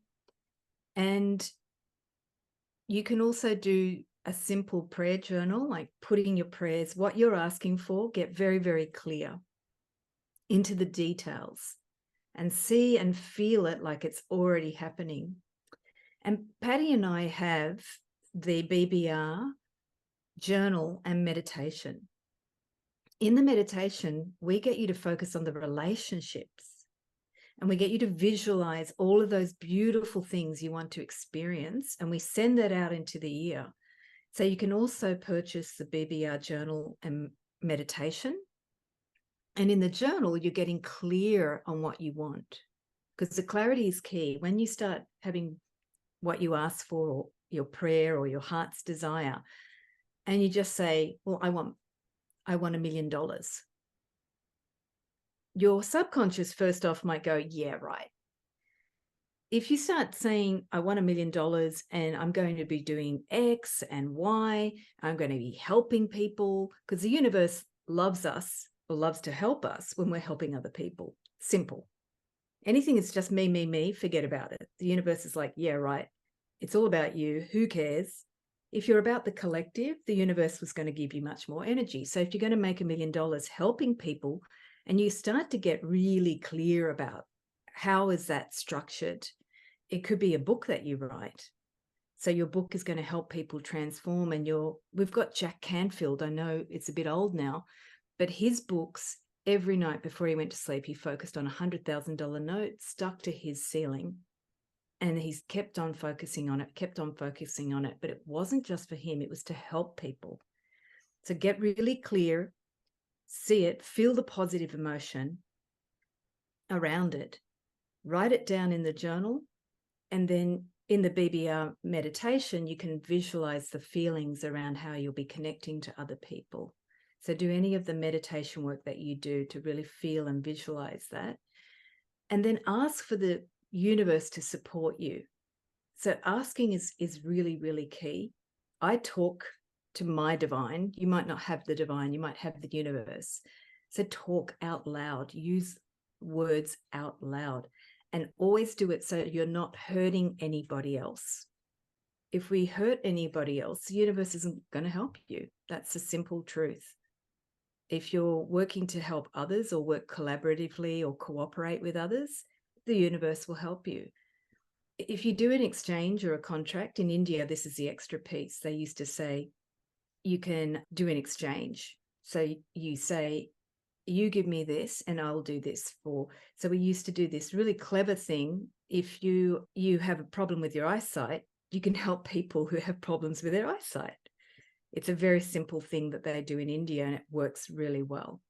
And you can also do a simple prayer journal, like putting your prayers, what you're asking for, get very, very clear into the details and see and feel it like it's already happening. And Patty and I have the BBR journal and meditation. In the meditation, we get you to focus on the relationships, and we get you to visualize all of those beautiful things you want to experience, and we send that out into the year. So you can also purchase the BBR journal and meditation. And in the journal, you're getting clear on what you want, because the clarity is key. When you start having what you ask for, or your prayer or your heart's desire, and you just say, well, I want $1 million. Your subconscious first off might go, yeah, right. If you start saying, I want $1 million and I'm going to be doing X and Y, I'm going to be helping people, because the universe loves us or loves to help us when we're helping other people. Simple. Anything is just me, forget about it. The universe is like, yeah, right. It's all about you. Who cares? If you're about the collective, the universe was going to give you much more energy. So if you're going to make $1 million helping people, and you start to get really clear about how is that structured, it could be a book that you write. So your book is going to help people transform. And we've got Jack Canfield. I know it's a bit old now, but his books, every night before he went to sleep, he focused on a $100,000 note stuck to his ceiling. And he's kept on focusing on it. But it wasn't just for him. It was to help people. So get really clear, see it, feel the positive emotion around it, write it down in the journal. And then in the BBR meditation, you can visualize the feelings around how you'll be connecting to other people. So do any of the meditation work that you do to really feel and visualize that. And then ask for the universe to support you. So asking is really, really key. I talk to my divine. You might not have the divine, you might have the universe. So talk out loud, use words out loud. and always do it so you're not hurting anybody else. If we hurt anybody else, the universe isn't going to help you. That's the simple truth. If you're working to help others or work collaboratively or cooperate with others, the universe will help you. If you do an exchange or a contract in India, this is the extra piece. They used to say, you can do an exchange. So you say, you give me this and I'll do this for. So we used to do this really clever thing. If you have a problem with your eyesight, you can help people who have problems with their eyesight. It's a very simple thing that they do in India, and it works really well.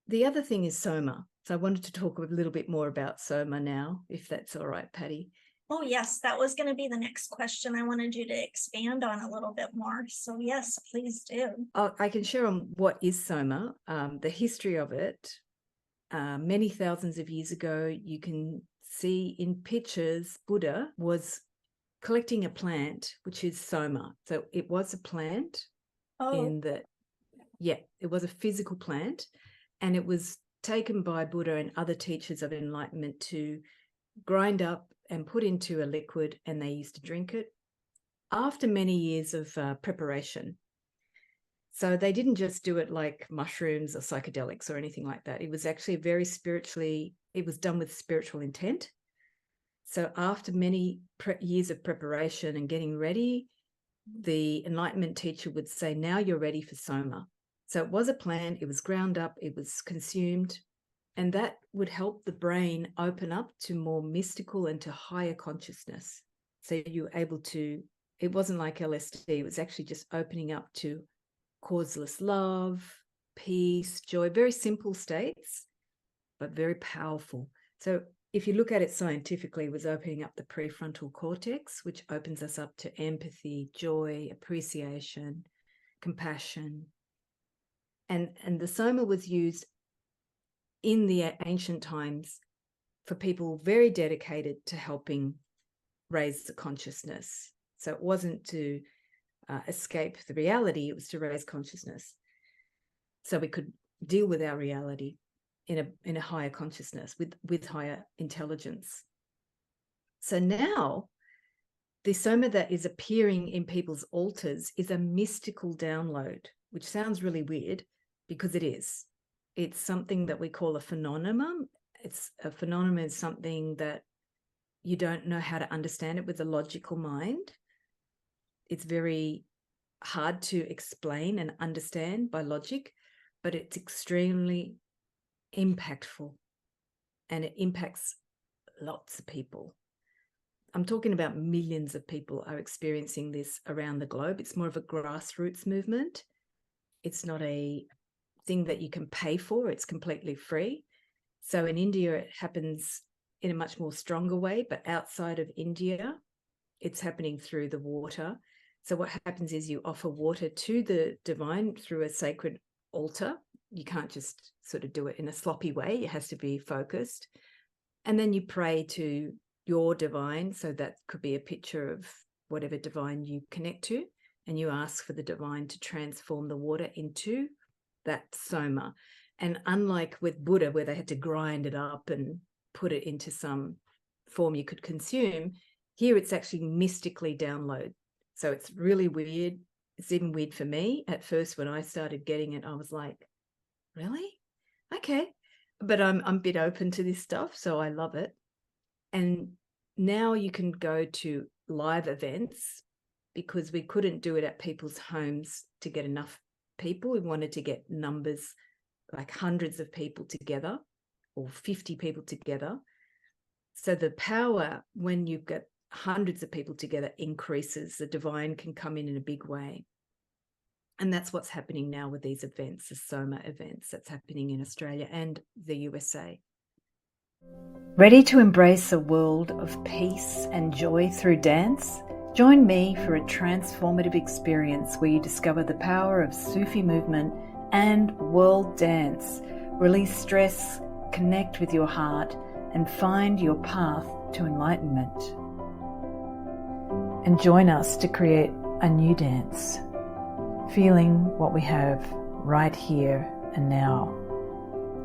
The other thing is Soma. So I wanted to talk a little bit more about Soma now, if that's all right, Patty. Oh, yes, that was going to be the next question. I wanted you to expand on a little bit more. So yes, please do. I can share on what is Soma, the history of it. Many thousands of years ago, you can see in pictures, Buddha was collecting a plant, which is Soma. So it was a plant it was a physical plant, and it was taken by Buddha and other teachers of enlightenment to grind up and put into a liquid, and they used to drink it after many years of preparation. So they didn't just do it like mushrooms or psychedelics or anything like that. It was actually it was done with spiritual intent. So after many years of preparation and getting ready, the enlightenment teacher would say, now you're ready for Soma. So it was a plant, it was ground up, it was consumed, and that would help the brain open up to more mystical and to higher consciousness. So you were able to, it wasn't like LSD, it was actually just opening up to causeless love, peace, joy, very simple states, but very powerful. So if you look at it scientifically, it was opening up the prefrontal cortex, which opens us up to empathy, joy, appreciation, compassion. And the Soma was used in the ancient times for people very dedicated to helping raise the consciousness. So it wasn't to escape the reality, it was to raise consciousness. So we could deal with our reality in a higher consciousness, with higher intelligence. So now the Soma that is appearing in people's altars is a mystical download, which sounds really weird because it is. It's something that we call a phenomenon. A phenomenon is something that you don't know how to understand it with a logical mind. It's very hard to explain and understand by logic, but it's extremely impactful, and it impacts lots of people. I'm talking about millions of people are experiencing this around the globe. It's more of a grassroots movement. It's not a thing that you can pay for. It's completely free. So in India, it happens in a much more stronger way, but outside of India, it's happening through the water. So what happens is you offer water to the divine through a sacred altar. You can't just sort of do it in a sloppy way. It has to be focused. And then you pray to your divine. So that could be a picture of whatever divine you connect to. And you ask for the divine to transform the water into that Soma. And unlike with Buddha, where they had to grind it up and put it into some form you could consume, here it's actually mystically download. So it's really weird. It's even weird for me. At first, when I started getting it, I was like, really? Okay. But I'm a bit open to this stuff, so I love it. And now you can go to live events, because we couldn't do it at people's homes to get enough people. We wanted to get numbers, like hundreds of people together or 50 people together. So the power, when you get hundreds of people together, increases. The divine can come in a big way. And that's what's happening now with these events, the Soma events that's happening in Australia and the USA. Ready to embrace a world of peace and joy through dance? Join me for a transformative experience where you discover the power of Sufi movement and world dance. Release stress, connect with your heart, and find your path to enlightenment. And join us to create a new dance, feeling what we have right here and now.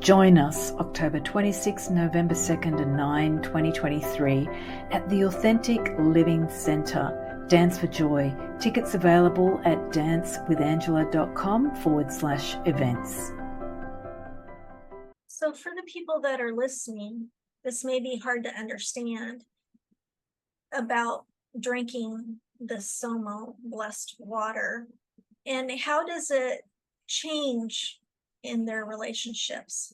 Join us October 26, November 2nd and 9, 2023 at the Authentic Living Centre, Dance for Joy. Tickets available at dancewithangela.com/events. So for the people that are listening, this may be hard to understand about drinking the Soma blessed water. And how does it change in their relationships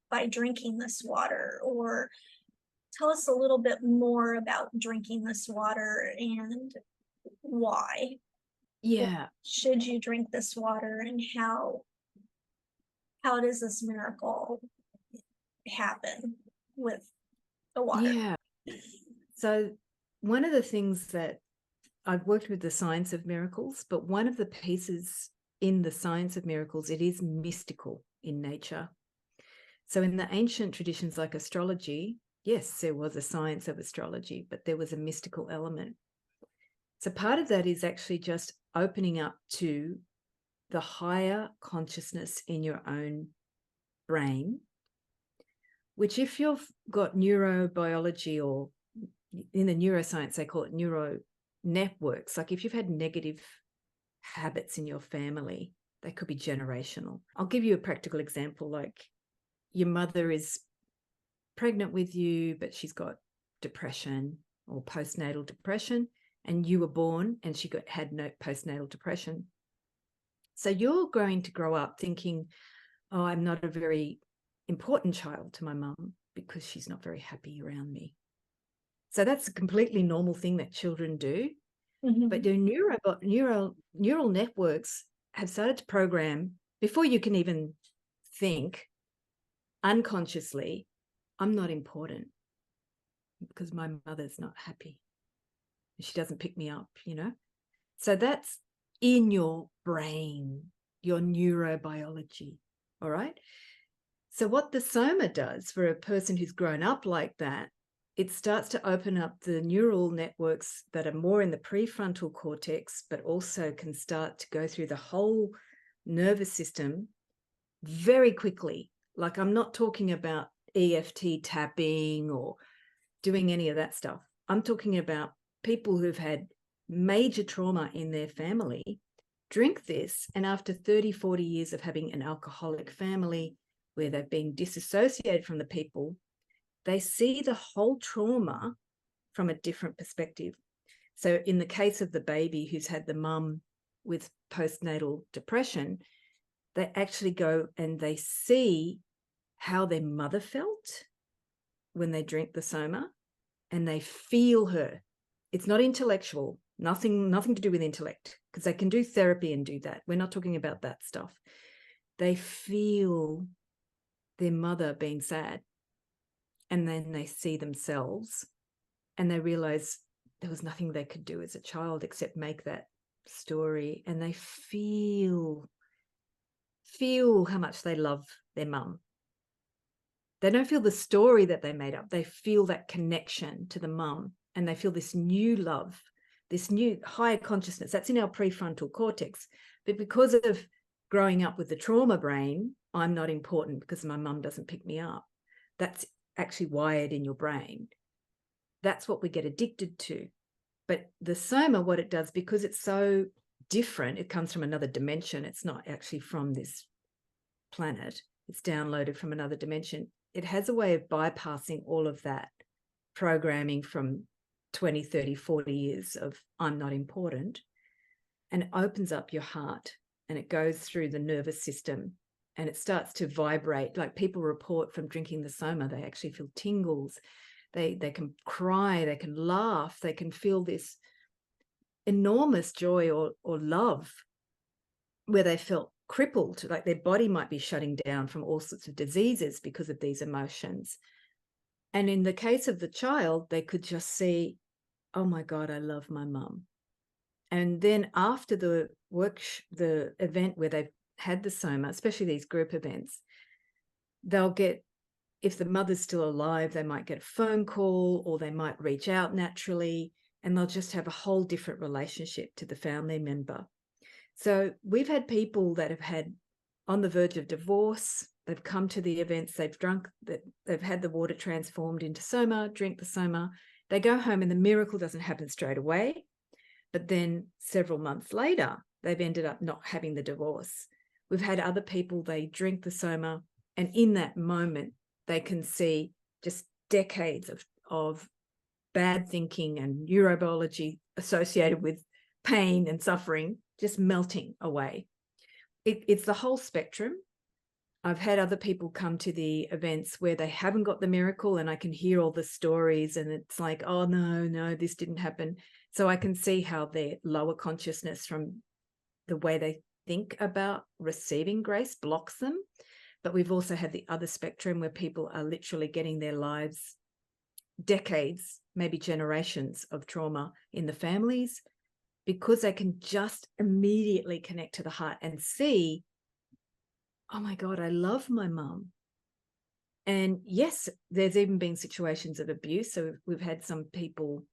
by drinking this water? Or tell us a little bit more about drinking this water and why. Yeah. Should you drink this water, and how does this miracle happen with the water? Yeah. So one of the things that I've worked with the science of miracles, but one of the pieces in the science of miracles, it is mystical in nature. So in the ancient traditions like astrology, yes, there was a science of astrology, but there was a mystical element. So part of that is actually just opening up to the higher consciousness in your own brain, which if you've got neurobiology, or in the neuroscience, they call it neuro networks. Like if you've had negative habits in your family, they could be generational. I'll give you a practical example. Like your mother is pregnant with you, but she's got depression or postnatal depression, and you were born and she had no postnatal depression. So you're going to grow up thinking, oh, I'm not a very important child to my mum because she's not very happy around me. So that's a completely normal thing that children do. Mm-hmm. But your neural networks have started to program before you can even think unconsciously, I'm not important because my mother's not happy. She doesn't pick me up, So that's in your brain, your neurobiology, all right? So what the Soma does for a person who's grown up like that, it starts to open up the neural networks that are more in the prefrontal cortex, but also can start to go through the whole nervous system very quickly. Like I'm not talking about EFT tapping or doing any of that stuff. I'm talking about people who've had major trauma in their family drink this, and after 30, 40 years of having an alcoholic family where they've been disassociated from the people, they see the whole trauma from a different perspective. So in the case of the baby who's had the mum with postnatal depression, they actually go and they see how their mother felt when they drink the Soma, and they feel her. It's not intellectual, nothing to do with intellect, because they can do therapy and do that. We're not talking about that stuff. They feel their mother being sad, and then they see themselves and they realize there was nothing they could do as a child except make that story, and they feel how much they love their mum. They don't feel the story that they made up. They feel that connection to the mum, and they feel this new love, this new higher consciousness that's in our prefrontal cortex. But because of growing up with the trauma brain, I'm not important because my mum doesn't pick me up. That's actually wired in your brain. That's what we get addicted to. But the Soma, what it does, because it's so different, it comes from another dimension. It's not actually from this planet. It's downloaded from another dimension. It has a way of bypassing all of that programming from 20, 30, 40 years of I'm not important, and it opens up your heart, and it goes through the nervous system, and it starts to vibrate. Like people report from drinking the Soma, they actually feel tingles. They can cry, they can laugh, they can feel this enormous joy or love where they felt crippled, like their body might be shutting down from all sorts of diseases because of these emotions. And in the case of the child, they could just see, oh my God, I love my mum. And then after the event where they've had the Soma, especially these group events, they'll get, if the mother's still alive, they might get a phone call, or they might reach out naturally, and they'll just have a whole different relationship to the family member. So we've had people that have had on the verge of divorce, they've come to the events, they've had the water transformed into Soma, drink the Soma, they go home and the miracle doesn't happen straight away. But then several months later, they've ended up not having the divorce. We've had other people, they drink the Soma, and in that moment, they can see just decades of bad thinking and neurobiology associated with pain and suffering just melting away. It's the whole spectrum. I've had other people come to the events where they haven't got the miracle, and I can hear all the stories, and it's like, oh, no, this didn't happen. So I can see how their lower consciousness from the way they think about receiving grace blocks them. But we've also had the other spectrum where people are literally getting their lives, decades, maybe generations of trauma in the families, because they can just immediately connect to the heart and see, oh my God, I love my mum. And yes, there's even been situations of abuse. So we've had some people,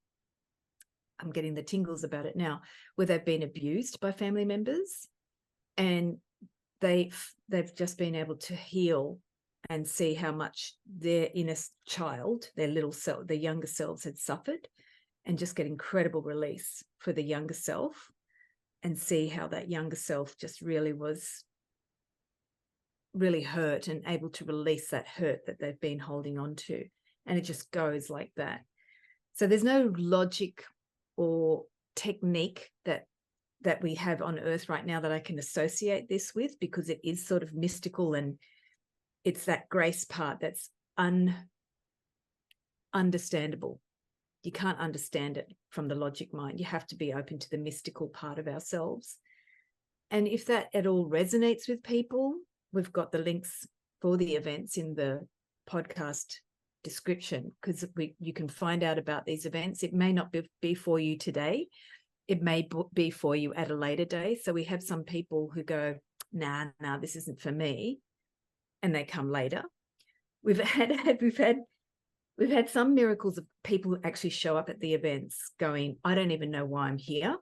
I'm getting the tingles about it now, where they've been abused by family members, and they've just been able to heal and see how much their inner child, their little self, their younger selves had suffered, and just get incredible release for the younger self, and see how that younger self just really was really hurt and able to release that hurt that they've been holding on to. And it just goes like that. So there's no logic or technique that we have on earth right now that I can associate this with, because it is sort of mystical, and it's that grace part that's understandable. You can't understand it from the logic mind. You have to be open to the mystical part of ourselves. And if that at all resonates with people, we've got the links for the events in the podcast description, because you can find out about these events. It may not be for you today. It may be for you at a later day. So we have some people who go, nah, this isn't for me, and they come later. We've had some miracles of people who actually show up at the events going, I don't even know why I'm here.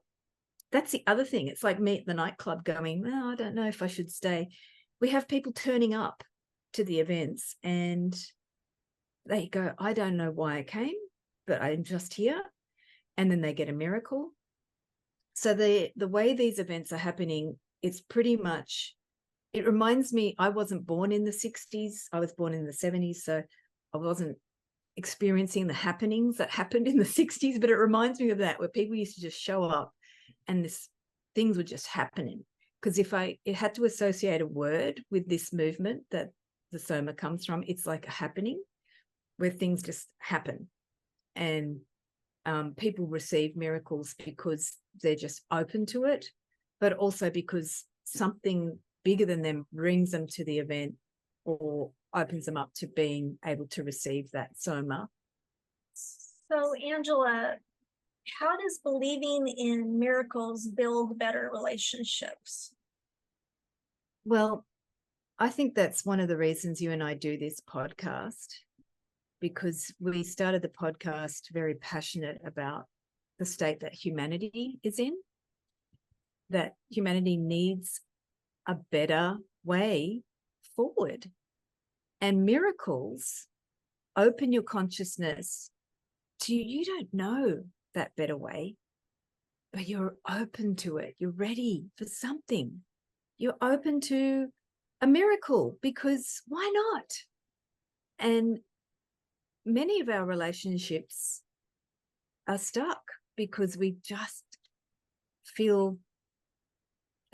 That's the other thing. It's like me at the nightclub going, no, I don't know if I should stay. We have people turning up to the events and they go, I don't know why I came, but I'm just here. And then they get a miracle. So the way these events are happening, it's pretty much, it reminds me, I wasn't born in the 60s. I was born in the 70s. So I wasn't experiencing the happenings that happened in the 60s, but it reminds me of that, where people used to just show up and things were just happening. Because it had to associate a word with this movement that the Soma comes from, it's like a happening where things just happen. And people receive miracles because they're just open to it, but also because something bigger than them brings them to the event or opens them up to being able to receive that Soma. So, Angela, how does believing in miracles build better relationships? Well, I think that's one of the reasons you and I do this podcast, because we started the podcast very passionate about the state that humanity is in, that humanity needs a better way forward. And miracles open your consciousness to, you don't know that better way, but you're open to it. You're ready for something. You're open to a miracle, because why not? And many of our relationships are stuck because we just feel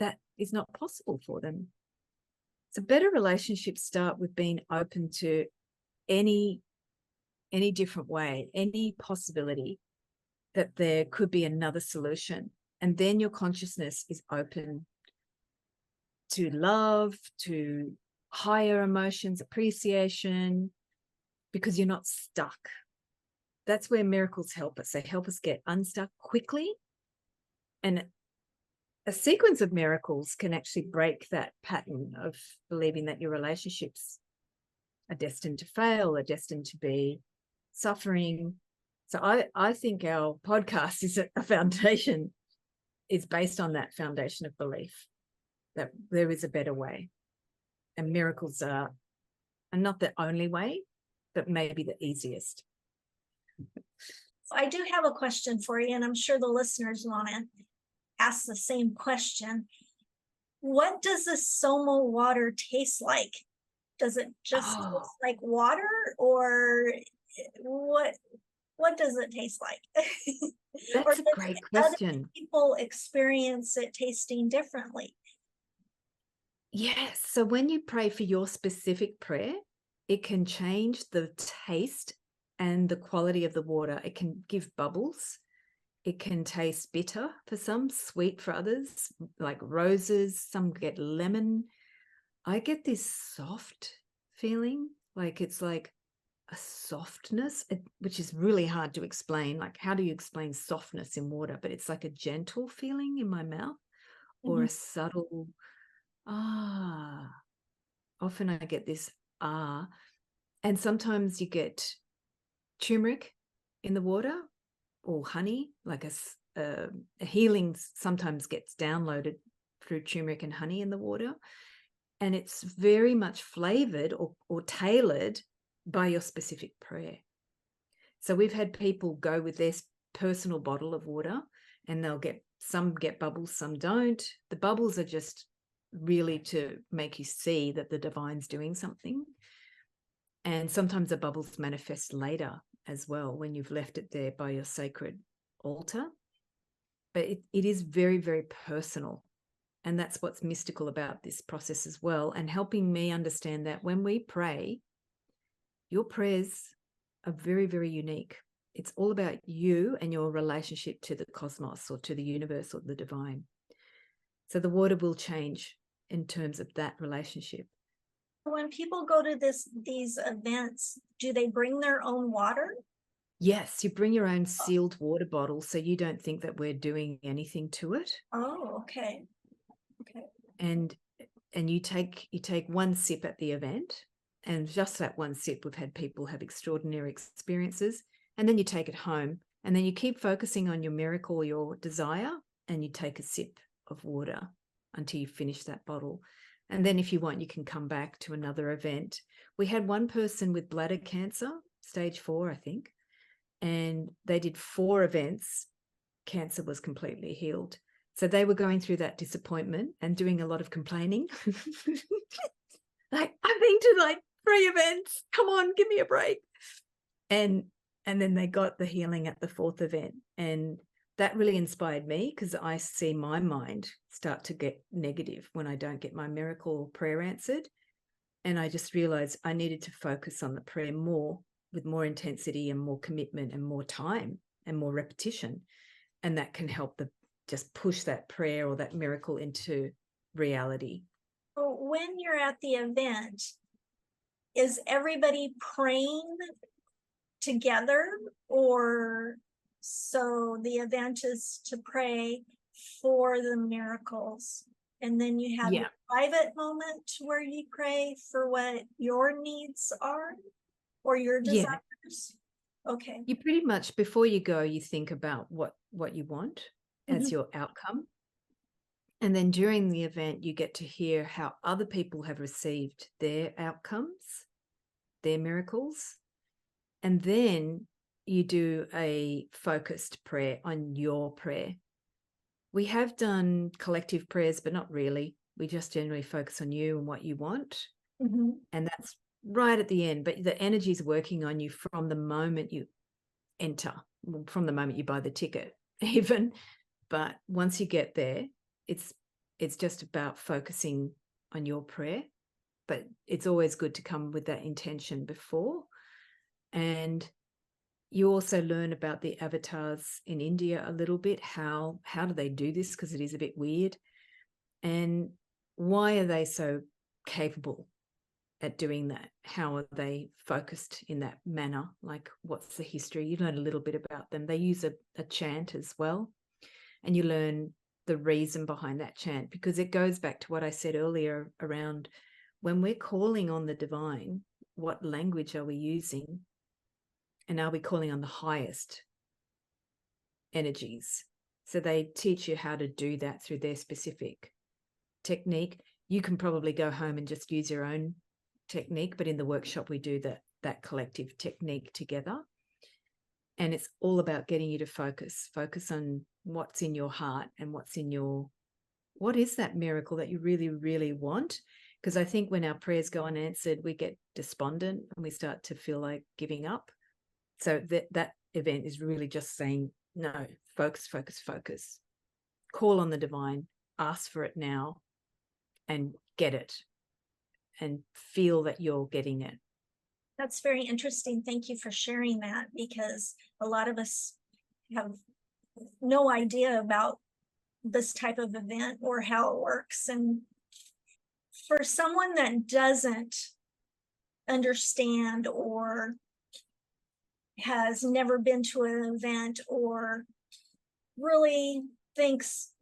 that is not possible for them. So better relationships start with being open to any different way, any possibility that there could be another solution. And then your consciousness is open to love, to higher emotions, appreciation, because you're not stuck. That's where miracles help us. They help us get unstuck quickly. And a sequence of miracles can actually break that pattern of believing that your relationships are destined to fail, are destined to be suffering. So I think our podcast is a foundation, is based on that foundation of belief that there is a better way. And miracles are and not the only way, but maybe the easiest. I do have a question for you, and I'm sure the listeners want to ask the same question. What does the Soma water taste like? Does it just taste like water, or what does it taste like? That's a great question. Other people experience it tasting differently. Yes. So when you pray for your specific prayer, it can change the taste and the quality of the water. It can give bubbles. It can taste bitter for some, sweet for others, like roses. Some get lemon. I get this soft feeling, like it's like a softness, which is really hard to explain. Like, how do you explain softness in water? But it's like a gentle feeling in my mouth, or a subtle often I get this and sometimes you get turmeric in the water, or honey, like a healing sometimes gets downloaded through turmeric and honey in the water, and it's very much flavored or tailored by your specific prayer. So we've had people go with their personal bottle of water, and some get bubbles, some don't. The bubbles are just really to make you see that the divine's doing something. And sometimes the bubbles manifest later as well, when you've left it there by your sacred altar. But it is very, very personal. And that's what's mystical about this process as well, and helping me understand that when we pray, your prayers are very, very unique. It's all about you and your relationship to the cosmos, or to the universe, or the divine. So the water will change in terms of that relationship. When people go to these events, do they bring their own water? Yes, you bring your own sealed water bottle, so you don't think that we're doing anything to it. Oh, okay. And you take one sip at the event, and just that one sip, we've had people have extraordinary experiences. And then you take it home, and then you keep focusing on your miracle, your desire, and you take a sip of water until you finish that bottle. And then if you want, you can come back to another event. We had one person with bladder cancer, stage 4, I think, and they did 4 events. Cancer was completely healed. So they were going through that disappointment and doing a lot of complaining. Like, I've been to like 3 events. Come on, give me a break. And then they got the healing at the 4th event. And that really inspired me, because I see my mind start to get negative when I don't get my miracle prayer answered. And I just realized I needed to focus on the prayer more, with more intensity and more commitment and more time and more repetition. And that can help just push that prayer or that miracle into reality. So when you're at the event, is everybody praying together, or so the event is to pray for the miracles, and then you have your private moment where you pray for what your needs are or your desires? Okay. You pretty much, before you go, you think about what you want as your outcome. And then during the event, you get to hear how other people have received their outcomes, their miracles. And then you do a focused prayer on your prayer. We have done collective prayers, but not really. We just generally focus on you and what you want. And that's right at the end. But the energy is working on you from the moment you enter, from the moment you buy the ticket even. But once you get there, it's just about focusing on your prayer. But it's always good to come with that intention before. And you also learn about the avatars in India a little bit. How do they do this? Because it is a bit weird. And why are they so capable at doing that? How are they focused in that manner? Like, what's the history? You learn a little bit about them. They use a chant as well. And you learn the reason behind that chant, because it goes back to what I said earlier around when we're calling on the divine, what language are we using? And are we calling on the highest energies? So they teach you how to do that through their specific technique. You can probably go home and just use your own technique, but in the workshop we do that collective technique together. And it's all about getting you to focus on what's in your heart and what is that miracle that you really, really want? Because I think when our prayers go unanswered, we get despondent and we start to feel like giving up. So that event is really just saying, no, focus. Call on the divine, ask for it now, and get it, and feel that you're getting it. That's very interesting. Thank you for sharing that, because a lot of us have no idea about this type of event or how it works. And for someone that doesn't understand or has never been to an event or really thinks,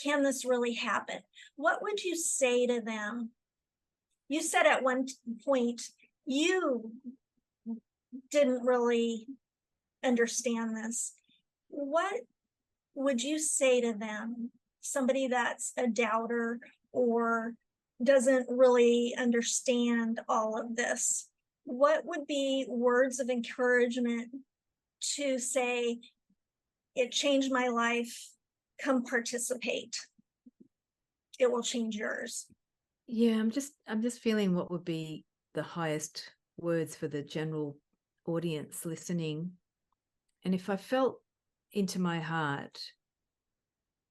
can this really happen? What would you say to them? You said at one point you didn't really understand this. What would you say to them, somebody that's a doubter or doesn't really understand all of this? What would be words of encouragement to say, it changed my life, come participate, it will change yours? Yeah, I'm just feeling what would be the highest words for the general audience listening. And if I felt into my heart,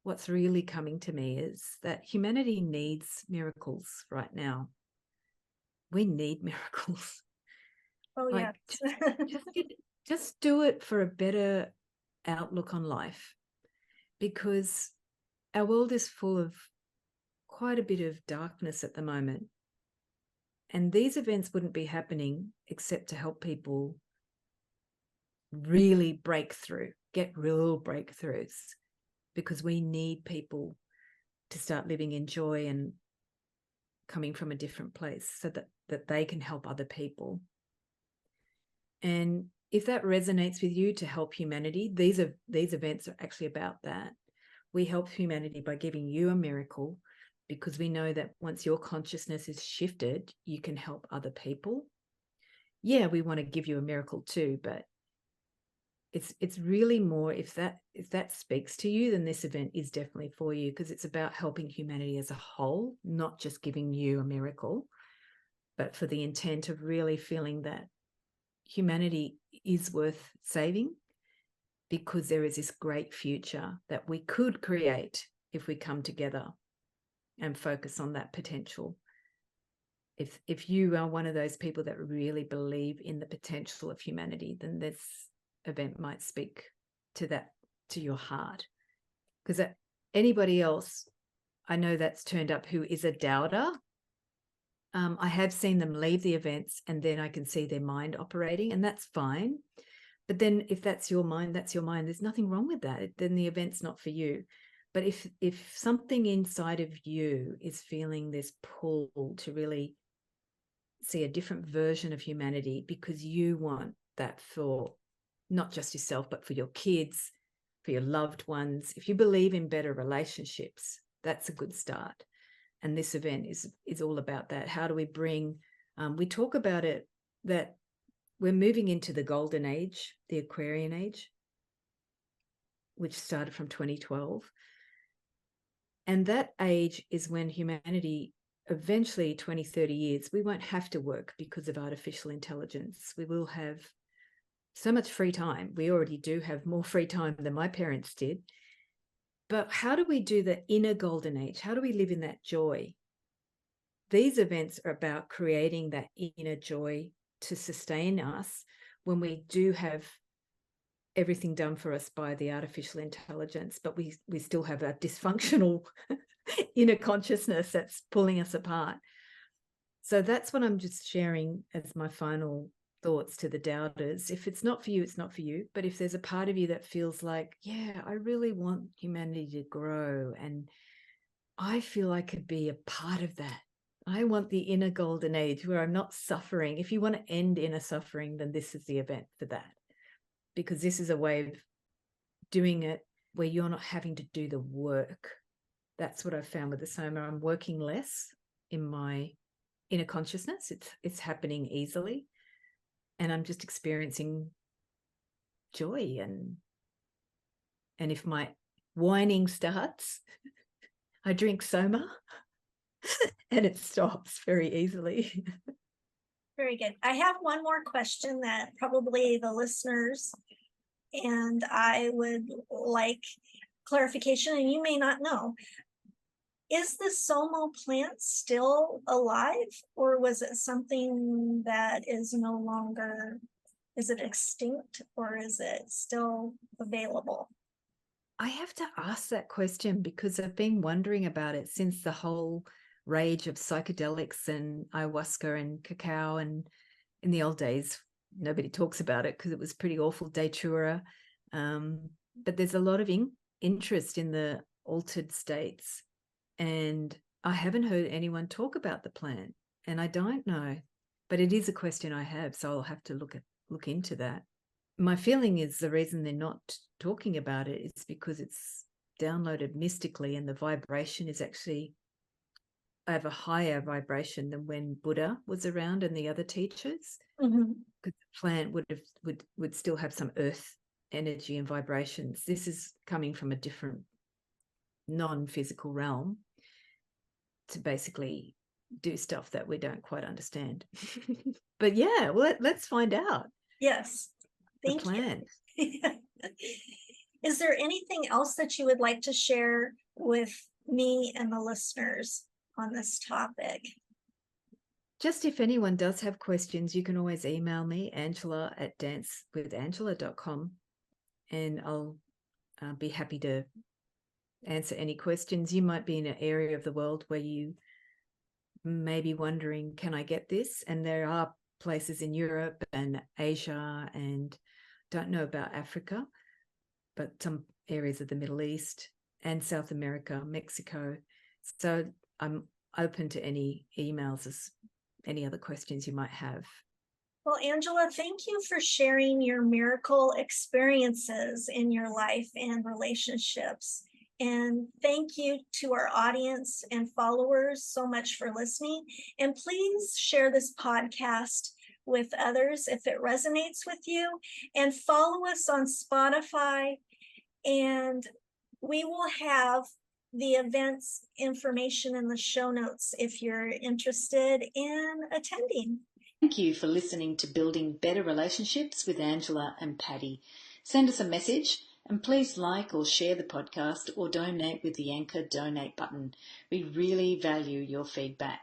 what's really coming to me is that humanity needs miracles right now. We need miracles. Oh, Like, yeah. just do it for a better outlook on life, because our world is full of quite a bit of darkness at the moment. And these events wouldn't be happening except to help people really break through, get real breakthroughs, because we need people to start living in joy and coming from a different place so that they can help other people. And if that resonates with you, to help humanity, these events are actually about that. We help humanity by giving you a miracle, because we know that once your consciousness is shifted, you can help other people. Yeah, we want to give you a miracle too, but it's really more, if that speaks to you, then this event is definitely for you, because it's about helping humanity as a whole, not just giving you a miracle, but for the intent of really feeling that humanity is worth saving, because there is this great future that we could create if we come together and focus on that potential. If you are one of those people that really believe in the potential of humanity, then this event might speak to that, to your heart. Because anybody else I know that's turned up who is a doubter, I have seen them leave the events and then I can see their mind operating, and that's fine. But then if that's your mind, that's your mind. There's nothing wrong with that. Then the event's not for you. But if something inside of you is feeling this pull to really see a different version of humanity, because you want that for not just yourself, but for your kids, for your loved ones. If you believe in better relationships, that's a good start. And this event is all about that. How do we bring, we talk about it, that we're moving into the golden age, the Aquarian age, which started from 2012. And that age is when humanity, eventually 20, 30 years, we won't have to work because of artificial intelligence. We will have so much free time. We already do have more free time than my parents did. But how do we do the inner golden age? How do we live in that joy? These events are about creating that inner joy to sustain us when we do have everything done for us by the artificial intelligence, but we still have a dysfunctional inner consciousness that's pulling us apart. So that's what I'm just sharing as my final thoughts to the doubters. If it's not for you, it's not for you. But if there's a part of you that feels like, yeah, I really want humanity to grow and I feel I could be a part of that. I want the inner golden age where I'm not suffering. If you want to end inner suffering, then this is the event for that. Because this is a way of doing it where you're not having to do the work. That's what I've found with the Soma. I'm working less in my inner consciousness. It's happening easily, and I'm just experiencing joy. And if my whining starts, I drink Soma and it stops very easily. Very good. I have one more question that probably the listeners and I would like clarification, and you may not know. Is the Soma plant still alive, or was it something that is no longer, is it extinct, or is it still available? I have to ask that question because I've been wondering about it since the whole rage of psychedelics and ayahuasca and cacao. And in the old days, nobody talks about it because it was pretty awful, datura. But there's a lot of interest in the altered states. And I haven't heard anyone talk about the plant, and I don't know. But it is a question I have, so I'll have to look into that. My feeling is the reason they're not talking about it is because it's downloaded mystically, and the vibration is actually of a higher vibration than when Buddha was around and the other teachers. Mm-hmm. Because the plant would still have some earth energy and vibrations. This is coming from a different non-physical realm to basically do stuff that we don't quite understand. But yeah, well, let's find out. Yes. Thank the plant. you. Is there anything else that you would like to share with me and the listeners on this topic? Just if anyone does have questions, you can always email me, angela@dancewithangela.com, and I'll be happy to answer any questions. You might be in an area of the world where you may be wondering, can I get this? And there are places in Europe and Asia, and don't know about Africa, but some areas of the Middle East and South America, Mexico. So I'm open to any emails, as any other questions you might have. Well, Angela, thank you for sharing your miracle experiences in your life and relationships. And thank you to our audience and followers so much for listening. And please share this podcast with others if it resonates with you. And follow us on Spotify. And we will have the events information in the show notes if you're interested in attending. Thank you for listening to Building Better Relationships with Angela and Patty. Send us a message and please like or share the podcast or donate with the Anchor donate button. We really value your feedback.